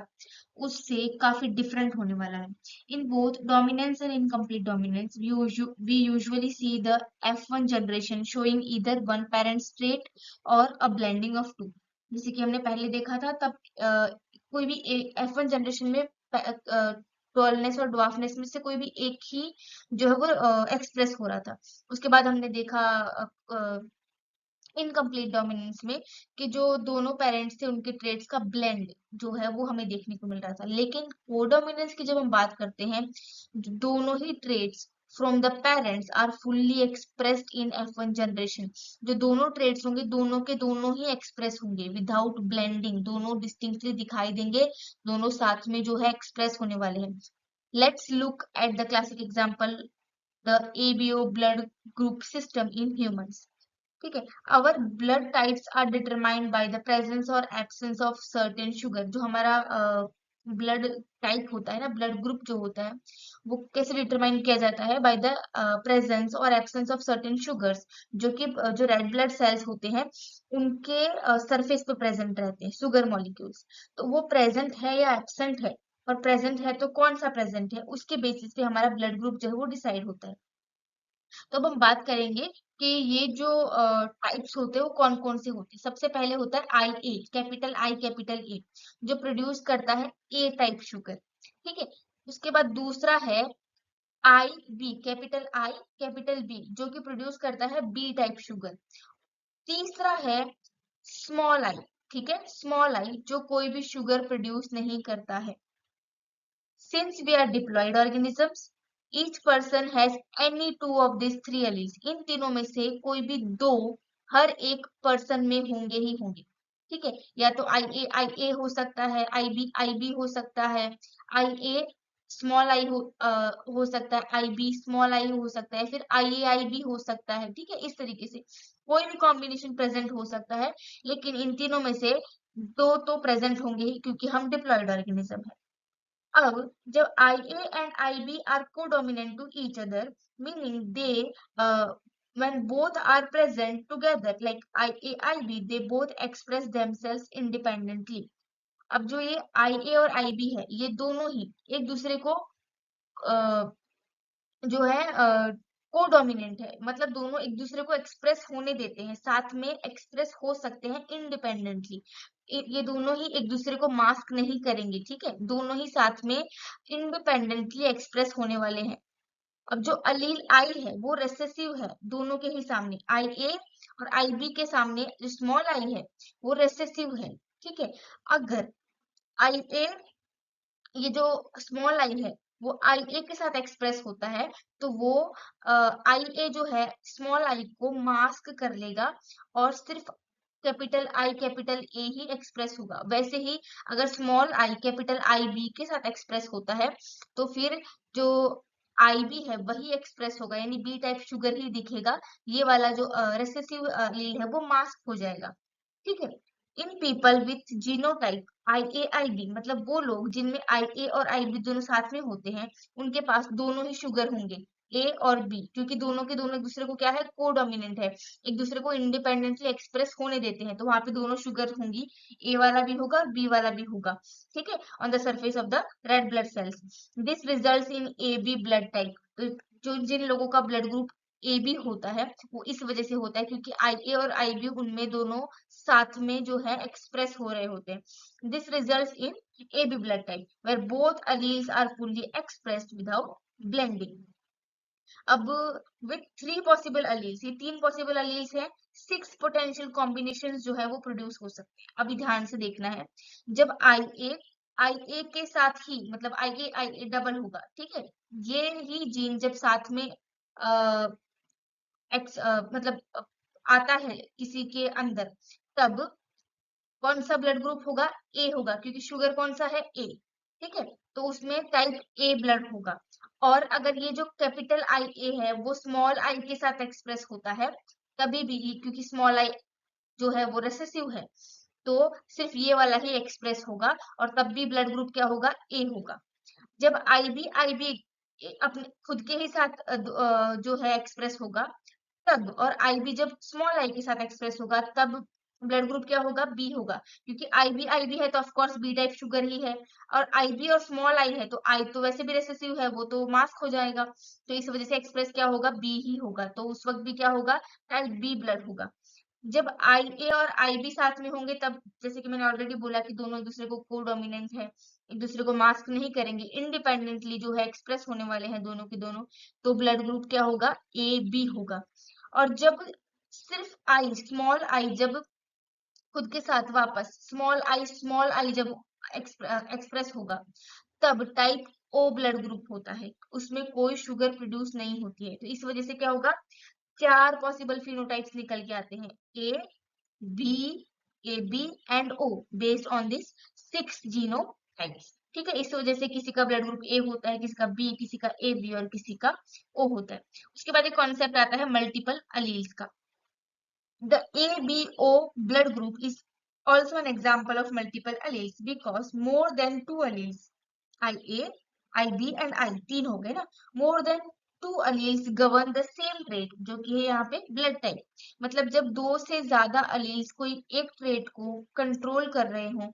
उससे काफी डिफरेंट होने वाला है। In both dominance and incomplete dominance, we usually see the F1 generation showing either one parent's trait or a blending of two. जैसे कि हमने पहले देखा था, तब कोई भी F1 जनरेशन में टॉलनेस और ड्वार्फनेस में से कोई भी एक ही जो है वो एक्सप्रेस हो रहा था। उसके बाद हमने देखा इनकम्प्लीट डोमिनेंस में कि जो दोनों पेरेंट्स थे उनके ट्रेड्स का ब्लेंड जो है वो हमें देखने को मिल रहा था। लेकिन कोडोमिनेंस की जब हम बात करते हैं, दोनों ही traits from the parents are fully expressed in F1 generation. जो दोनों ट्रेड्स होंगे दोनों के दोनों ही एक्सप्रेस होंगे विदाउट ब्लेंडिंग, दोनों डिस्टिंक्टली दिखाई देंगे, दोनों साथ में जो है एक्सप्रेस होने वाले हैं। Let's look at the classic example, the ABO blood group system in humans. ठीक है, our blood types are determined by the presence और एब्सेंस ऑफ सर्टेन शुगर। जो हमारा ब्लड टाइप होता है ना, ब्लड ग्रुप जो होता है वो कैसे डिटरमाइन किया जाता है, बाय द प्रेजेंस और एब्सेंस ऑफ सर्टेन शुगर्स, जो कि जो रेड ब्लड सेल्स होते हैं उनके सरफेस पे प्रेजेंट रहते हैं शुगर मॉलिक्यूल्स। तो वो प्रेजेंट है या एब्सेंट है, और प्रेजेंट है तो कौन सा प्रेजेंट है, उसके बेसिस पे हमारा ब्लड ग्रुप जो है वो डिसाइड होता है। तो अब हम बात करेंगे कि ये जो टाइप्स होते हैं वो कौन कौन से होते हैं। सबसे पहले होता है आई कैपिटल ए, जो प्रोड्यूस करता है ए टाइप शुगर। ठीक है, उसके बाद दूसरा है आई कैपिटल बी, जो कि प्रोड्यूस करता है बी टाइप शुगर। तीसरा है स्मॉल आई, ठीक है, स्मॉल आई जो कोई भी शुगर प्रोड्यूस नहीं करता है। Since we are diploid organisms, each person has any two of these three alleles. इन तीनों में से कोई भी दो हर एक पर्सन में होंगे ही होंगे। ठीक है, या तो आई ए हो सकता है, आई बी हो सकता है, आई ए स्मॉल आई हो सकता है, आई बी स्मॉल आई हो सकता है, फिर आई बी हो सकता है। ठीक है, इस तरीके से कोई भी कॉम्बिनेशन प्रेजेंट हो सकता है, लेकिन इन तीनों में से दो तो प्रेजेंट होंगे ही, क्योंकि हम डिप्लॉयड ऑर्गेनिज्म है। अब जब IA and IB are codominant to each other, meaning they when both are present together, like IA IB, they both express themselves independently. अब जो ये IA और IB है, ये दोनों ही एक दूसरे को जो है कोडोमिनेंट है, मतलब दोनों एक दूसरे को एक्सप्रेस होने देते हैं, साथ में एक्सप्रेस हो सकते हैं इंडिपेंडेंटली। ये दोनों ही एक दूसरे को मास्क नहीं करेंगे। ठीक है, दोनों ही साथ में इंडिपेंडेंटली एक्सप्रेस होने वाले हैं। अब जो अलील आई है वो रेसेसिव है, दोनों के ही सामने आई ए और आई बी के सामने जो स्मॉल आई है वो रेसेसिव है। ठीक है, अगर आई ए, ये जो स्मॉल आई है वो आई ए के साथ एक्सप्रेस होता है, तो वो आई ए जो है स्मॉल आई को मास्क कर लेगा और सिर्फ कैपिटल ए ही एक्सप्रेस होगा। वैसे ही अगर small I capital I B के साथ एक्सप्रेस होता है, तो फिर जो आई भी है वही एक्सप्रेस होगा, यानी बी टाइप शुगर ही दिखेगा, ये वाला जो रेसेसिव एलील है वो मास्क हो जाएगा। ठीक है। In people with genotype I A I B, मतलब वो लोग जिनमें आई ए और आई बी दोनों साथ में होते हैं, उनके पास दोनों ही शुगर होंगे, ए और बी, क्योंकि दोनों के दोनों एक दूसरे को क्या है, कोडोमिनेंट है, एक दूसरे को इंडिपेंडेंटली एक्सप्रेस होने देते हैं, तो वहां पे दोनों शुगर होंगी, ए वाला भी होगा बी वाला भी होगा। ठीक है, on the surface of the red blood cells, this results in A B blood type. जो जिन लोगों का ब्लड ग्रुप ए बी होता है वो इस वजह से होता है क्योंकि आई ए और आई बी उनमें दोनों साथ में जो है एक्सप्रेस हो रहे होते हैं। This results in A B blood type where both alleles are fully expressed without blending. अब विथ थ्री पॉसिबल अलील्स, ये तीन पॉसिबल अलील्स हैं, सिक्स पोटेंशियल कॉम्बिनेशन जो है वो प्रोड्यूस हो सकते हैं। अभी ध्यान से देखना है, जब आई ए के साथ ही, मतलब आई ए डबल होगा, ठीक है, ये ही जीन जब साथ में मतलब आता है किसी के अंदर, तब कौन सा ब्लड ग्रुप होगा, ए होगा, क्योंकि शुगर कौन सा है, ए। ठीक है, तो उसमें टाइप ए ब्लड होगा। और अगर ये जो कैपिटल आई ए है वो स्मॉल आई के साथ एक्सप्रेस होता है, तभी भी, क्योंकि स्मॉल आई जो है वो रेसेसिव है, तो सिर्फ ये वाला ही एक्सप्रेस होगा, और तब भी ब्लड ग्रुप क्या होगा, ए होगा। जब आई बी अपने खुद के ही साथ जो है एक्सप्रेस होगा तब, और आई बी जब स्मॉल आई के साथ एक्सप्रेस होगा तब ब्लड ग्रुप क्या होगा, बी होगा, क्योंकि आई बी है तो of course B type sugar ही है, और आई बी और स्मॉल आई है तो आई तो वैसे भी रेसेसिव है, वो तो मास्क हो जाएगा, तो इस वजह से एक्सप्रेस क्या होगा, बी ही होगा, तो उस वक्त भी क्या होगा, टाइप बी ब्लड होगा। जब आई ए और आई बी साथ में होंगे तब, जैसे कि मैंने ऑलरेडी बोला कि दोनों एक दूसरे को कोडोमिनेंट है, एक दूसरे को मास्क नहीं करेंगे, इंडिपेंडेंटली जो है एक्सप्रेस होने वाले हैं दोनों के दोनों, तो ब्लड ग्रुप क्या होगा, ए बी होगा। और जब सिर्फ आई, स्मॉल आई जब खुद के साथ वापस स्मॉल आई जब एक्सप्रेस होगा, तब टाइप ओ ब्लड ग्रुप होता है, उसमें कोई शुगर प्रोड्यूस नहीं होती है, तो इस वजह से क्या होगा, चार पॉसिबल फिनोटाइप्स निकल के आते हैं, A B, A B and O, based on this six genotypes. ठीक है, इस वजह से किसी का ब्लड ग्रुप ए होता है, किसी का बी, किसी का ए बी और किसी का ओ होता है। उसके बाद एक कॉन्सेप्ट आता है मल्टीपल अलील्स का। The ABO blood group is also an example of multiple alleles because more than two alleles, IA, IB and I, तीन हो गए ना, more than two alleles govern the same trait, जो कि है यहाँ पे blood type, मतलब जब दो से ज्यादा alleles कोई एक trait को कंट्रोल कर रहे हो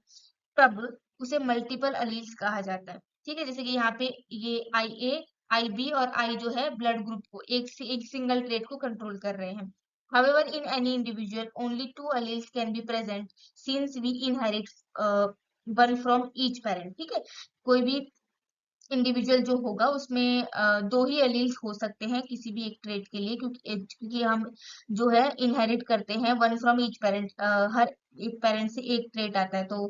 तब उसे मल्टीपल अलील्स कहा जाता है। ठीक है, जैसे कि यहाँ पे ये आई ए, आई बी और आई जो है ब्लड ग्रुप को एक सिंगल ट्रेट को कंट्रोल कर रहे हैं। However, in any individual, only two alleles can be present since we inherit one from each parent. ठीक है, कोई भी इंडिविजुअल जो होगा उसमें दो ही एलील्स हो सकते हैं किसी भी एक ट्रेट के लिए, क्योंकि हम जो है इनहेरिट करते हैं वन फ्रॉम ईच पेरेंट, हर एक पेरेंट से एक ट्रेट आता है, तो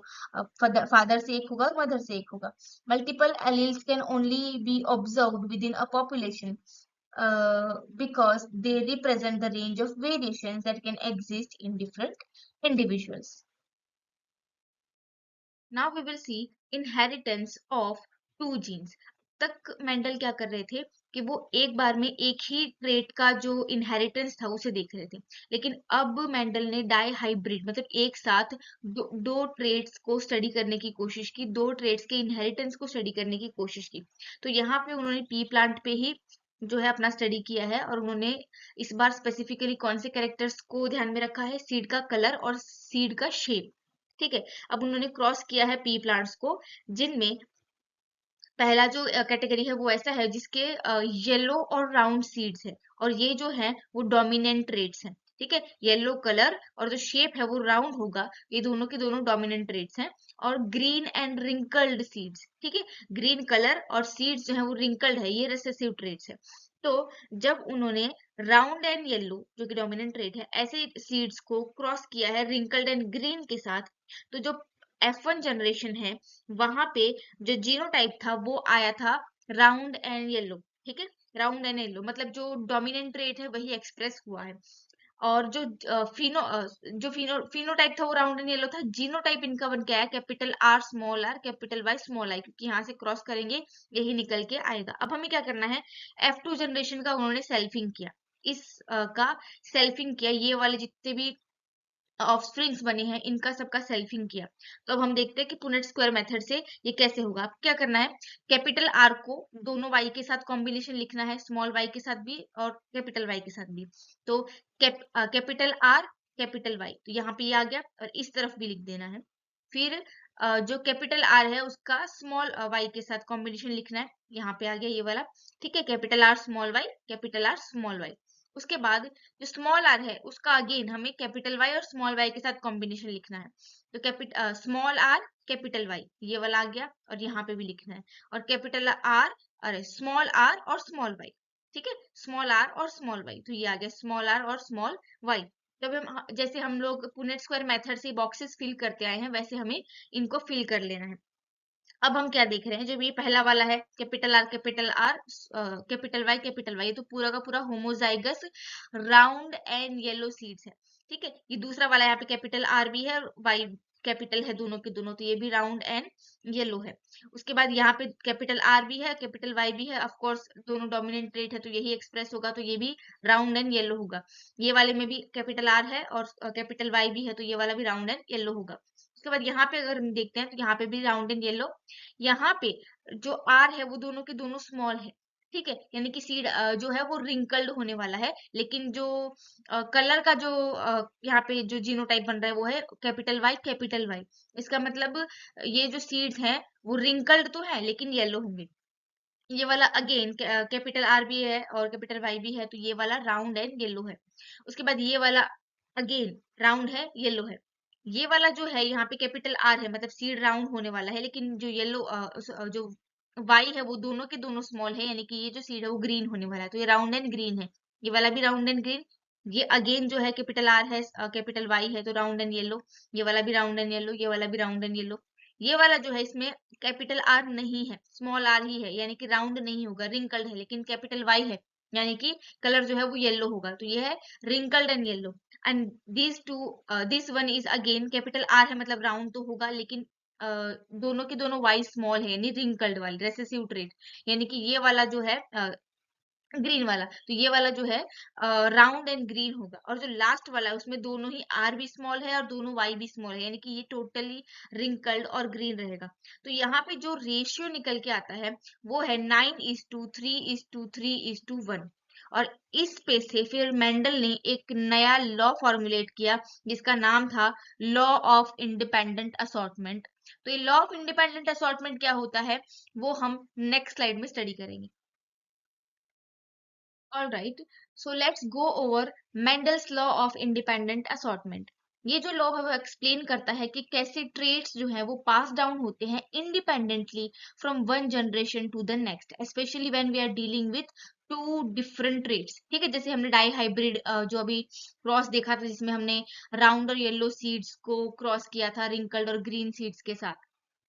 फादर से एक होगा और मदर से एक होगा। Multiple alleles can only B observed with in a population because they represent the range of variations that can exist in different individuals. Now we will see inheritance of two genes. तक Mendel क्या कर रहे थे कि वो एक बार में एक ही ट्रेट का जो इनहेरिटेंस था उसे देख रहे थे, लेकिन अब मेंडल ने डाई हाइब्रिड, मतलब एक साथ दो ट्रेट्स को स्टडी करने की कोशिश की, दो ट्रेट्स के इनहेरिटेंस को स्टडी करने की कोशिश की। तो यहाँ पे उन्होंने पी प्लांट पे ही जो है अपना स्टडी किया है, और उन्होंने इस बार स्पेसिफिकली कौन से कैरेक्टर्स को ध्यान में रखा है, सीड का कलर और सीड का शेप। ठीक है, अब उन्होंने क्रॉस किया है पी प्लांट्स को, जिनमें पहला जो कैटेगरी है वो ऐसा है जिसके येलो और राउंड सीड्स है, और ये जो है वो डोमिनेंट ट्रेट्स हैं। ठीक है, येलो कलर और जो शेप है वो राउंड होगा, ये दोनों के दोनों डोमिनेंट ट्रेट्स हैं। और ग्रीन एंड रिंकल्ड सीड्स, ठीक है, ग्रीन कलर और सीड्स जो है वो रिंकल्ड है, ये रिसेसिव ट्रेट्स है। तो जब उन्होंने राउंड एंड येलो जो कि डोमिनेंट ट्रेट है, ऐसे सीड्स को क्रॉस किया है रिंकल्ड एंड ग्रीन के साथ, तो जो F1 जनरेशन है वहां पे जो जीनोटाइप था वो आया था राउंड एंड येलो। ठीक है, राउंड एंड येलो मतलब जो डोमिनेंट ट्रेट है वही एक्सप्रेस हुआ है। और जो फिनोटाइप था वो राउंड एंड येलो था। जीनोटाइप इनका बन के आया capital R small R capital Y small I, क्योंकि यहाँ से क्रॉस करेंगे यही निकल के आएगा। अब हमें क्या करना है, F2 जनरेशन का उन्होंने सेल्फिंग किया, इस का सेल्फिंग किया, ये वाले जितने भी ऑफस्प्रिंग्स बने हैं इनका सबका सेल्फिंग किया। तो अब हम देखते हैं कि पुनेट स्क्वायर मेथड से ये कैसे होगा। अब क्या करना है, कैपिटल आर को दोनों वाई के साथ कॉम्बिनेशन लिखना है, स्मॉल वाई के साथ भी और कैपिटल वाई के साथ भी। तो कैपिटल आर कैपिटल वाई, तो यहाँ पे ये आ गया और इस तरफ भी लिख देना है। फिर जो कैपिटल आर है उसका स्मॉल वाई के साथ कॉम्बिनेशन लिखना है, यहाँ पे आ गया ये वाला। ठीक है, capital R small Y capital R small Y. उसके बाद जो स्मॉल आर है उसका अगेन हमें कैपिटल वाई और स्मॉल वाई के साथ कॉम्बिनेशन लिखना है। तो स्मॉल आर कैपिटल वाई ये वाला आ गया और यहाँ पे भी लिखना है, और कैपिटल आर, अरे स्मॉल आर और स्मॉल वाई। ठीक है, स्मॉल आर और स्मॉल वाई, तो ये आ गया स्मॉल आर और स्मॉल वाई। तब हम जैसे हम लोग पुनेट स्क्वायर मेथड से बॉक्सेस फिल करते आए हैं वैसे हमें इनको फिल कर लेना है। अब हम क्या देख रहे हैं, जो ये पहला वाला है कैपिटल आर कैपिटल वाई, ये तो पूरा का पूरा homozygous round and yellow seeds है। ठीक है, ये दूसरा वाला यहाँ पे कैपिटल आर भी है और वाई कैपिटल है, दोनों के दोनों, तो ये भी राउंड एंड येलो है। उसके बाद यहाँ पे कैपिटल आर भी है कैपिटल वाई भी है, ऑफ कोर्स दोनों डोमिनेंट ट्रेट है तो यही एक्सप्रेस होगा, तो ये भी राउंड एंड येलो होगा। ये वाले में भी कैपिटल आर है और कैपिटल वाई भी है, तो ये वाला भी राउंड एंड येलो होगा। उसके बाद यहाँ पे अगर हम देखते हैं तो यहाँ पे भी राउंड एंड येलो। यहाँ पे जो आर है वो दोनों के दोनों स्मॉल है। ठीक है, यानी कि सीड जो है वो रिंकल्ड होने वाला है, लेकिन जो कलर का जो यहाँ पे जो जीनोटाइप बन रहा है वो है कैपिटल वाई। इसका मतलब ये जो सीड्स हैं वो रिंकल्ड तो है लेकिन येलो होंगे। ये वाला अगेन कैपिटल आर भी है और कैपिटल वाई भी है, तो ये वाला राउंड एंड येलो है। उसके बाद ये वाला अगेन राउंड है येलो है। ये वाला जो है यहाँ पे कैपिटल आर है, मतलब सीड राउंड होने वाला है, लेकिन जो येलो जो वाई है वो दोनों के दोनों स्मॉल है, यानी कि ये जो सीड है वो ग्रीन होने वाला है, तो ये राउंड एंड ग्रीन है। ये वाला भी राउंड एंड ग्रीन। ये अगेन जो है कैपिटल आर है कैपिटल वाई है, तो राउंड एंड येलो। ये वाला भी राउंड एंड येलो, ये वाला भी राउंड एंड येलो। ये वाला जो है इसमें कैपिटल आर नहीं है, स्मॉल आर ही है, यानी कि राउंड नहीं होगा, रिंकल्ड है, लेकिन कैपिटल वाई है, यानी कि कलर जो है वो येलो होगा, तो ये है wrinkled and yellow. And this one is again capital R है, मतलब राउंड तो होगा लेकिन दोनों के दोनों वाई स्मॉल है, यानी रिंकल्ड वाली रेसेसिव ट्रेट, यानी कि ये वाला जो है ग्रीन वाला, तो ये वाला जो है राउंड एंड ग्रीन होगा। और जो लास्ट वाला है उसमें दोनों ही आर भी स्मॉल है और दोनों वाई भी स्मॉल है, यानी कि ये टोटली रिंकल्ड और ग्रीन रहेगा। तो यहाँ पे जो रेशियो निकल के आता है वो है 9:3:3:1। और इस पे से फिर मेंडल ने एक नया लॉ फॉर्मुलेट किया जिसका नाम था लॉ ऑफ इंडिपेंडेंट असॉर्टमेंट। तो ये लॉ ऑफ इंडिपेंडेंट असॉर्टमेंट क्या होता है वो हम नेक्स्ट स्लाइड में स्टडी करेंगे। All right, so let's go over Mendel's law of independent assortment. ये जो लॉ है वो एक्सप्लेन करता है कि कैसे ट्रेड्स जो है वो पास डाउन होते हैं independently from one generation to the next, specially when we are dealing with two different traits. ठीक है, जैसे हमने डाई हाइब्रिड जो अभी क्रॉस देखा था जिसमें हमने राउंड और येलो सीड्स को क्रॉस किया था रिंकल्ड और ग्रीन सीड्स के साथ।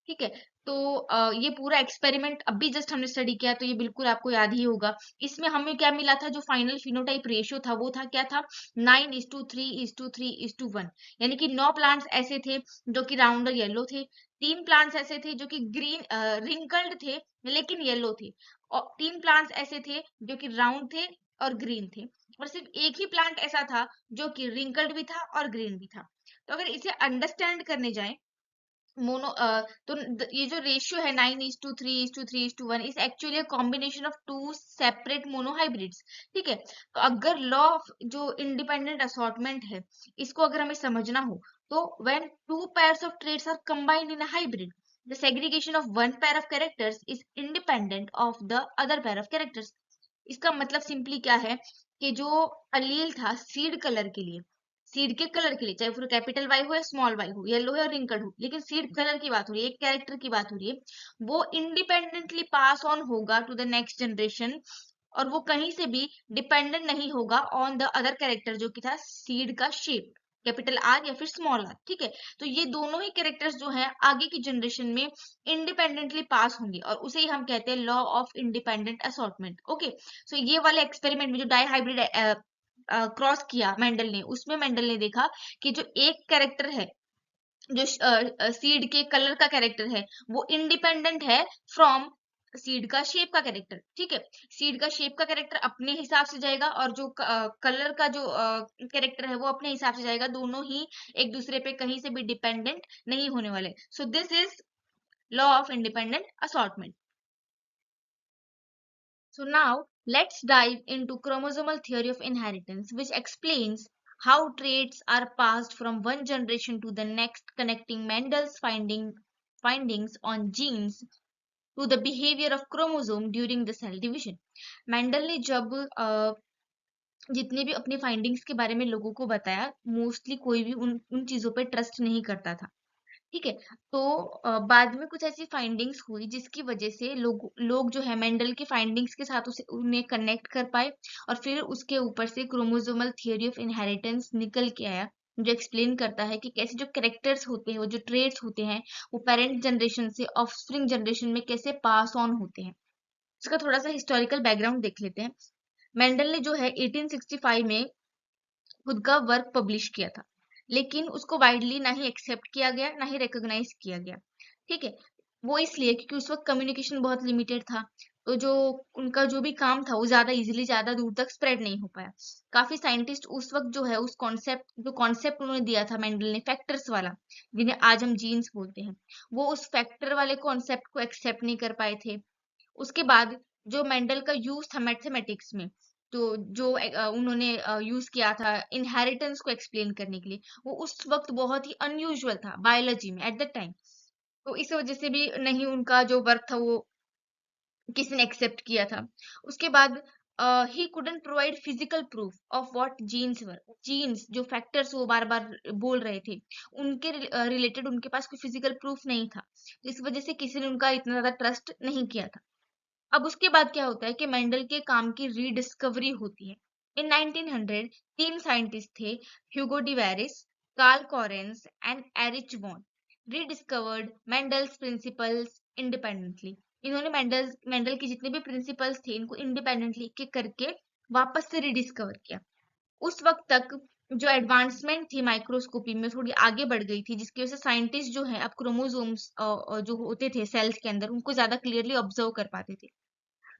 ठीक है, तो ये पूरा एक्सपेरिमेंट अभी जस्ट हमने स्टडी किया, तो ये बिल्कुल आपको याद ही होगा। इसमें हमें क्या मिला था, जो फाइनल फिनोटाइप रेशियो था वो था क्या था, 9:3:3:1, यानी कि 9 प्लांट्स ऐसे थे जो कि राउंड और येलो थे, 3 प्लांट्स ऐसे थे जो कि ग्रीन रिंकल्ड थे लेकिन येलो थे, और 3 प्लांट्स ऐसे थे जो कि राउंड थे और ग्रीन थे, और सिर्फ एक ही प्लांट ऐसा था जो कि रिंकल्ड भी था और ग्रीन भी था। तो अगर इसे अंडरस्टैंड करने जाए तो ये जो रेशियो है 9:3:3:1 is actually combination of two separate monohybrids. ठीक है, तो अगर लॉ ऑफ जो इंडिपेंडेंट असॉर्टमेंट है इसको अगर हमें समझना हो तो when two pairs of traits are combined in a hybrid, the segregation of one pair of characters is independent of the other pair of characters. इसका मतलब सिंपली क्या है कि जो अलील था सीड कलर के लिए, सीड के कलर के लिए, चाहे फिर कैपिटल वाई हो या स्मॉल वाई हो, येलो है और रिंकल्ड हो, लेकिन सीड कलर की बात हो रही है, एक कैरेक्टर की बात हो रही है, वो इंडिपेंडेंटली पास ऑन होगा टू द नेक्स्ट जनरेशन, और वो कहीं से भी डिपेंडेंट नहीं होगा ऑन द अदर कैरेक्टर जो कि था सीड का शेप, कैपिटल आर या फिर स्मॉल आर। ठीक है, तो ये दोनों ही कैरेक्टर्स जो है आगे की जनरेशन में इंडिपेंडेंटली पास होंगे, और उसे ही हम कहते हैं law of independent assortment. Okay, so ये वाले एक्सपेरिमेंट में जो डाई हाइब्रिड क्रॉस किया मेंडल ने, उसमें मेंडल ने देखा कि जो एक कैरेक्टर है, जो सीड के कलर का कैरेक्टर है, वो इंडिपेंडेंट है फ्रॉम सीड का शेप का कैरेक्टर। ठीक है, सीड का शेप का कैरेक्टर अपने हिसाब से जाएगा और जो कलर का जो कैरेक्टर है वो अपने हिसाब से जाएगा, दोनों ही एक दूसरे पे कहीं से भी डिपेंडेंट नहीं होने वाले। So this is law of independent assortment. So now let's dive into chromosomal theory of inheritance, which explains how traits are passed from one generation to the next, connecting Mendel's findings on genes to the behavior of chromosome during the cell division. Mendel ने जब जितने भी अपनी findings के बारे में लोगों को बताया, मोस्टली कोई भी उन चीजों पे ट्रस्ट नहीं करता था। ठीक है, तो बाद में कुछ ऐसी फाइंडिंग्स हुई जिसकी वजह से लोग जो है मेंडल की फाइंडिंग्स के साथ उसे उन्हें कनेक्ट कर पाए, और फिर उसके ऊपर से क्रोमोसोमल थियोरी ऑफ इनहेरिटेंस निकल के आया, जो एक्सप्लेन करता है कि कैसे जो कैरेक्टर्स होते हैं, वो जो ट्रेड्स होते हैं, वो पेरेंट जनरेशन से ऑफस्प्रिंग जनरेशन में कैसे पास ऑन होते हैं। इसका थोड़ा सा हिस्टोरिकल बैकग्राउंड देख लेते हैं। मेंडल ने जो है 1865 में खुद का वर्क पब्लिश किया था, लेकिन उसको वाइडली ना ही एक्सेप्ट किया गया, ना ही रिकॉग्नाइज किया गया। ठीक है, वो इसलिए क्योंकि उस वक्त कम्युनिकेशन बहुत लिमिटेड था, तो जो उनका जो भी काम था वो ज्यादा इजीली ज्यादा दूर तक स्प्रेड नहीं हो पाया। काफी साइंटिस्ट उस वक्त जो है उस कॉन्सेप्ट उन्होंने दिया था मेंडल ने, फैक्टर्स वाला, जिन्हें आज हम जीन्स बोलते हैं, वो उस फैक्टर वाले कॉन्सेप्ट को एक्सेप्ट नहीं कर पाए थे। उसके बाद जो मेंडल का यूज था मैथमेटिक्स में, तो जो उन्होंने यूज किया था इनहेरिटेंस को एक्सप्लेन करने के लिए, वो उस वक्त बहुत ही अनयूजुअल था बायोलॉजी में एट द टाइम। तो इस वजह से भी नहीं उनका जो वर्क था वो किसी ने एक्सेप्ट किया था। उसके बाद ही couldn't provide physical proof of what genes were, genes जो फैक्टर्स वो बार बार बोल रहे थे, उनके रिलेटेड उनके पास कोई फिजिकल प्रूफ नहीं था, इस वजह से किसी ने उनका इतना ज्यादा ट्रस्ट नहीं किया था। अब उसके बाद क्या होता है कि मेंडल के काम की रीडिस्कवरी होती है। इन 1900 तीन साइंटिस्ट थे, Hugo de Vries, Carl Correns and Erich von, rediscovered Mendel's principles independently. इन्होंने मेंडल के जितने भी प्रिंसिपल्स थे इनको इंडिपेंडेंटली के करके वापस से रीडिस्कवर किया। उस वक्त तक जो एडवांसमेंट थी माइक्रोस्कोपी में थोड़ी आगे बढ़ गई थी, जिसकी वजह से साइंटिस्ट जो है अब क्रोमोसोम्स जो होते थे सेल्स के अंदर उनको ज्यादा क्लियरली ऑब्जर्व कर पाते थे।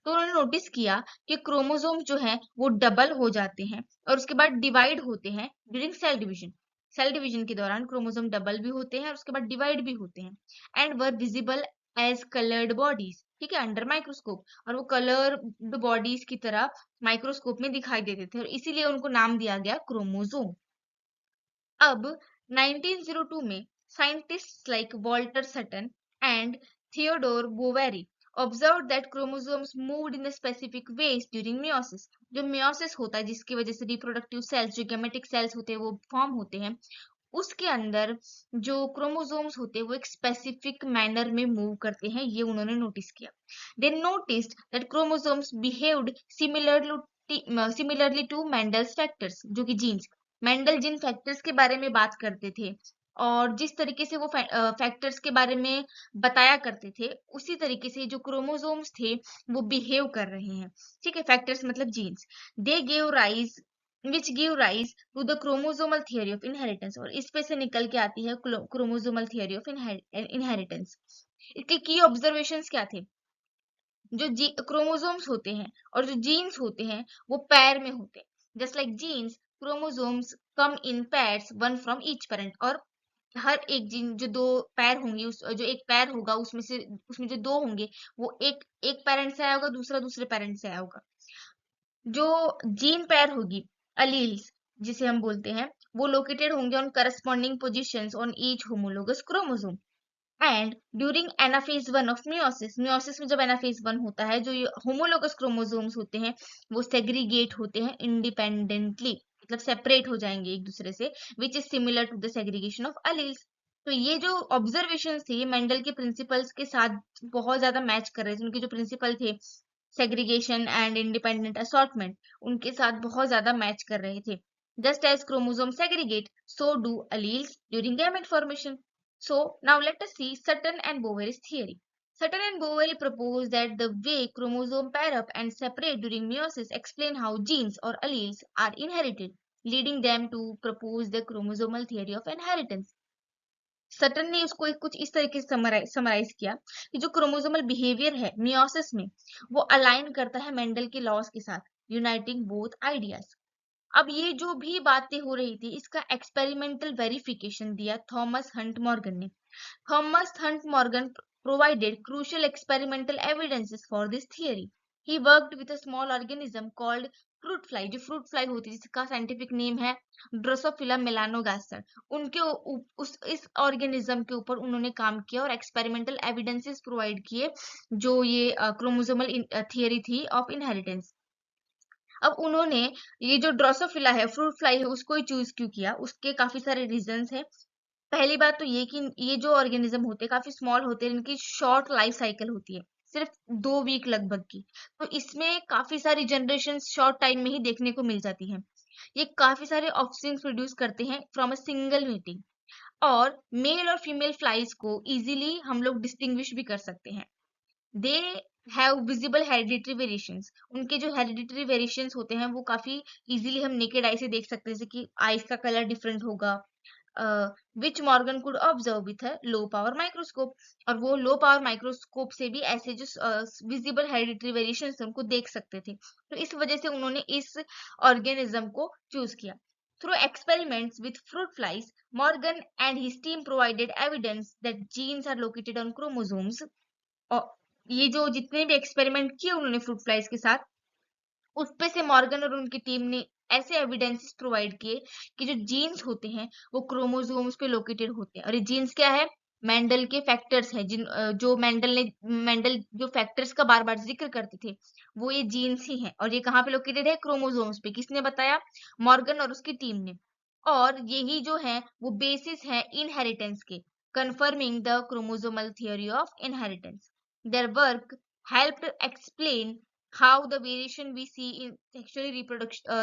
तो उन्होंने नोटिस किया कि क्रोमोसोम जो है वो डबल हो जाते हैं और उसके बाद डिवाइड होते हैं during cell division. Cell division के दौरान क्रोमोसोम डबल भी होते हैं और उसके बाद डिवाइड भी होते हैं, and were visible as coloured bodies. ठीक है, अंडर माइक्रोस्कोप, और वो कलर्ड बॉडीज की तरह माइक्रोस्कोप में दिखाई देते थे, और इसीलिए उनको नाम दिया गया क्रोमोसोम। अब 1902 में scientists like Walter Sutton and Theodore Boveri observed that chromosomes moved in a specific ways during meiosis। जो meiosis होता है जिसकी वजह से रिप्रोडक्टिव सेल्स, जो गेमेटिक सेल्स होते हैं वो फॉर्म होते हैं, उसके अंदर जो क्रोमोसोम्स होते हैं वो एक स्पेसिफिक मैनर में मूव करते हैं, ये उन्होंने नोटिस किया। They noticed that chromosomes behaved similarly to Mendel's factors, जो कि जीन्स, मेंडल जिन फैक्टर्स के बारे में बात करते थे और जिस तरीके से वो फैक्टर्स के बारे में बताया करते थे, उसी तरीके से जो क्रोमोसोम्स थे वो बिहेव कर रहे हैं। ठीक है, फैक्टर्स मतलब genes. They gave rise which give rise to the chromosomal theory of inheritance, और इस पे से निकल के आती है chromosomal theory of inheritance। इसके की ऑब्जर्वेशंस क्या थे? जो क्रोमोसोम्स होते हैं और जो जीन्स होते हैं वो पैर में होते हैं। Just like genes, chromosomes come in pairs one from each parent, और हर एक जीन जो दो पैर होंगे, उस जो एक पैर होगा उसमें जो दो होंगे वो एक पेरेंट से आया होगा, दूसरा दूसरे पेरेंट से आया होगा। जो जीन पैर होगी, अलील्स जिसे हम बोलते हैं, वो लोकेटेड होंगे on corresponding positions on each homologous chromosome. And during anaphase one of meiosis, meiosis में जब एनाफेज वन होता है, जो ये होमोलोगस क्रोमोसोम्स होते हैं वो सेग्रीगेट होते हैं इंडिपेंडेंटली, मतलब सेपरेट हो जाएंगे एक दूसरे से, which is similar to the segregation of alleles. तो ये जो ऑब्जर्वेशन थे ये मेंडल के प्रिंसिपल्स के साथ बहुत ज्यादा मैच कर रहे थे। उनके जो प्रिंसिपल थे सेग्रीगेशन एंड इंडिपेंडेंट असॉर्टमेंट, उनके साथ बहुत ज्यादा मैच कर रहे थे। Just as chromosome segregate, so do alleles during gamete formation. So now let us see Sutton and Boveri's theory. Sutton and Boveri propose that the way chromosomes pair up and separate during meiosis explain how genes or alleles are inherited, leading them to propose the chromosomal theory of inheritance. Sutton ने उसको कुछ इस तरीके से summarise किया कि जो chromosomal behaviour है मियोसिस में वो अलाइन करता है मेंडल के लॉज के साथ, यूनाइटिंग बोथ आइडियाज। अब ये जो भी बातें हो रही थी इसका एक्सपेरिमेंटल वेरिफिकेशन दिया थॉमस हंट मॉर्गन ने। Thomas Hunt Morgan provided crucial experimental evidences for this theory. He worked with a small organism called fruit fly, जो fruit fly होती है जिसका साइंटिफिक नेम है ड्रोसोफिला मेलानोगास्टर। इस ऑर्गेनिज्म के ऊपर उन्होंने काम किया और एक्सपेरिमेंटल एविडेंसेस प्रोवाइड किए जो ये क्रोमोसोमल थियरी थी ऑफ इनहेरिटेंस। अब उन्होंने ये जो ड्रोसोफिला है फ्रूट फ्लाई है उसको ही चूज क्यों किया, उसके काफी सारे रीजंस है। पहली बात तो ये कि ये जो ऑर्गेनिज्म होते हैं काफी स्मॉल होते हैं, इनकी शॉर्ट लाइफ साइकिल होती है, सिर्फ 2 वीक लगभग की। तो इसमें काफी सारी जनरेशन शॉर्ट टाइम में ही देखने को मिल जाती है। ये काफी सारे ऑफस्प्रिंग्स प्रोड्यूस करते हैं फ्रॉम अ सिंगल मीटिंग, और मेल और फीमेल फ्लाइज को इजीली हम लोग डिस्टिंग्विश भी कर सकते हैं। They have visible hereditary variations, उनके जो हेरिडिटरी वेरिएशंस होते हैं वो काफी इजीली हम नेकेड आई से देख सकते हैं, जैसे कि आईज का कलर डिफरेंट होगा, which Morgan could observe with a low power microscope, और वो लो पावर माइक्रोस्कोप से भी ऐसे जो विजिबल हेरिडिटरी वेरिएशंस थे उनको देख सकते थे। तो इस वजह से उन्होंने इस ऑर्गेनिज्म को चूज किया। Through experiments with fruit flies, Morgan and his team provided evidence that genes are located on chromosomes। और ये जो जितने भी एक्सपेरिमेंट किए उन्होंने फ्रूट फ्लाइज के साथ, उस पे से मॉर्गन और उनकी टीम ने ऐसे एविडेंसेस प्रोवाइड किए कि जो जीन्स होते हैं वो क्रोमोसोम्स पे लोकेटेड होते हैं। और ये जीन्स क्या है? मेंडल के फैक्टर्स है, जो मेंडल जो फैक्टर्स का बार बार जिक्र करते थे वो ये जीन्स ही हैं। और ये कहाँ पे लोकेटेड है? क्रोमोसोम्स पे। किसने बताया? मॉर्गन और उसकी टीम ने। और यही जो है वो बेसिस है इनहेरिटेंस के, confirming the chromosomal theory of inheritance. Their work helped explain how the variation we see in sexually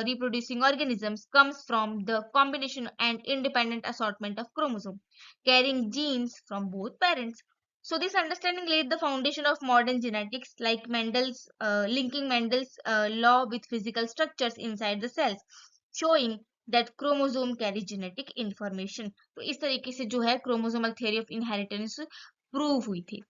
reproducing organisms comes from the combination and independent assortment of chromosomes carrying genes from both parents. So this understanding laid the foundation of modern genetics, like Mendel's linking Mendel's law with physical structures inside the cells, showing that chromosome carry genetic information. तो इस तरीके से जो है chromosomal theory of inheritance prove हुई थी।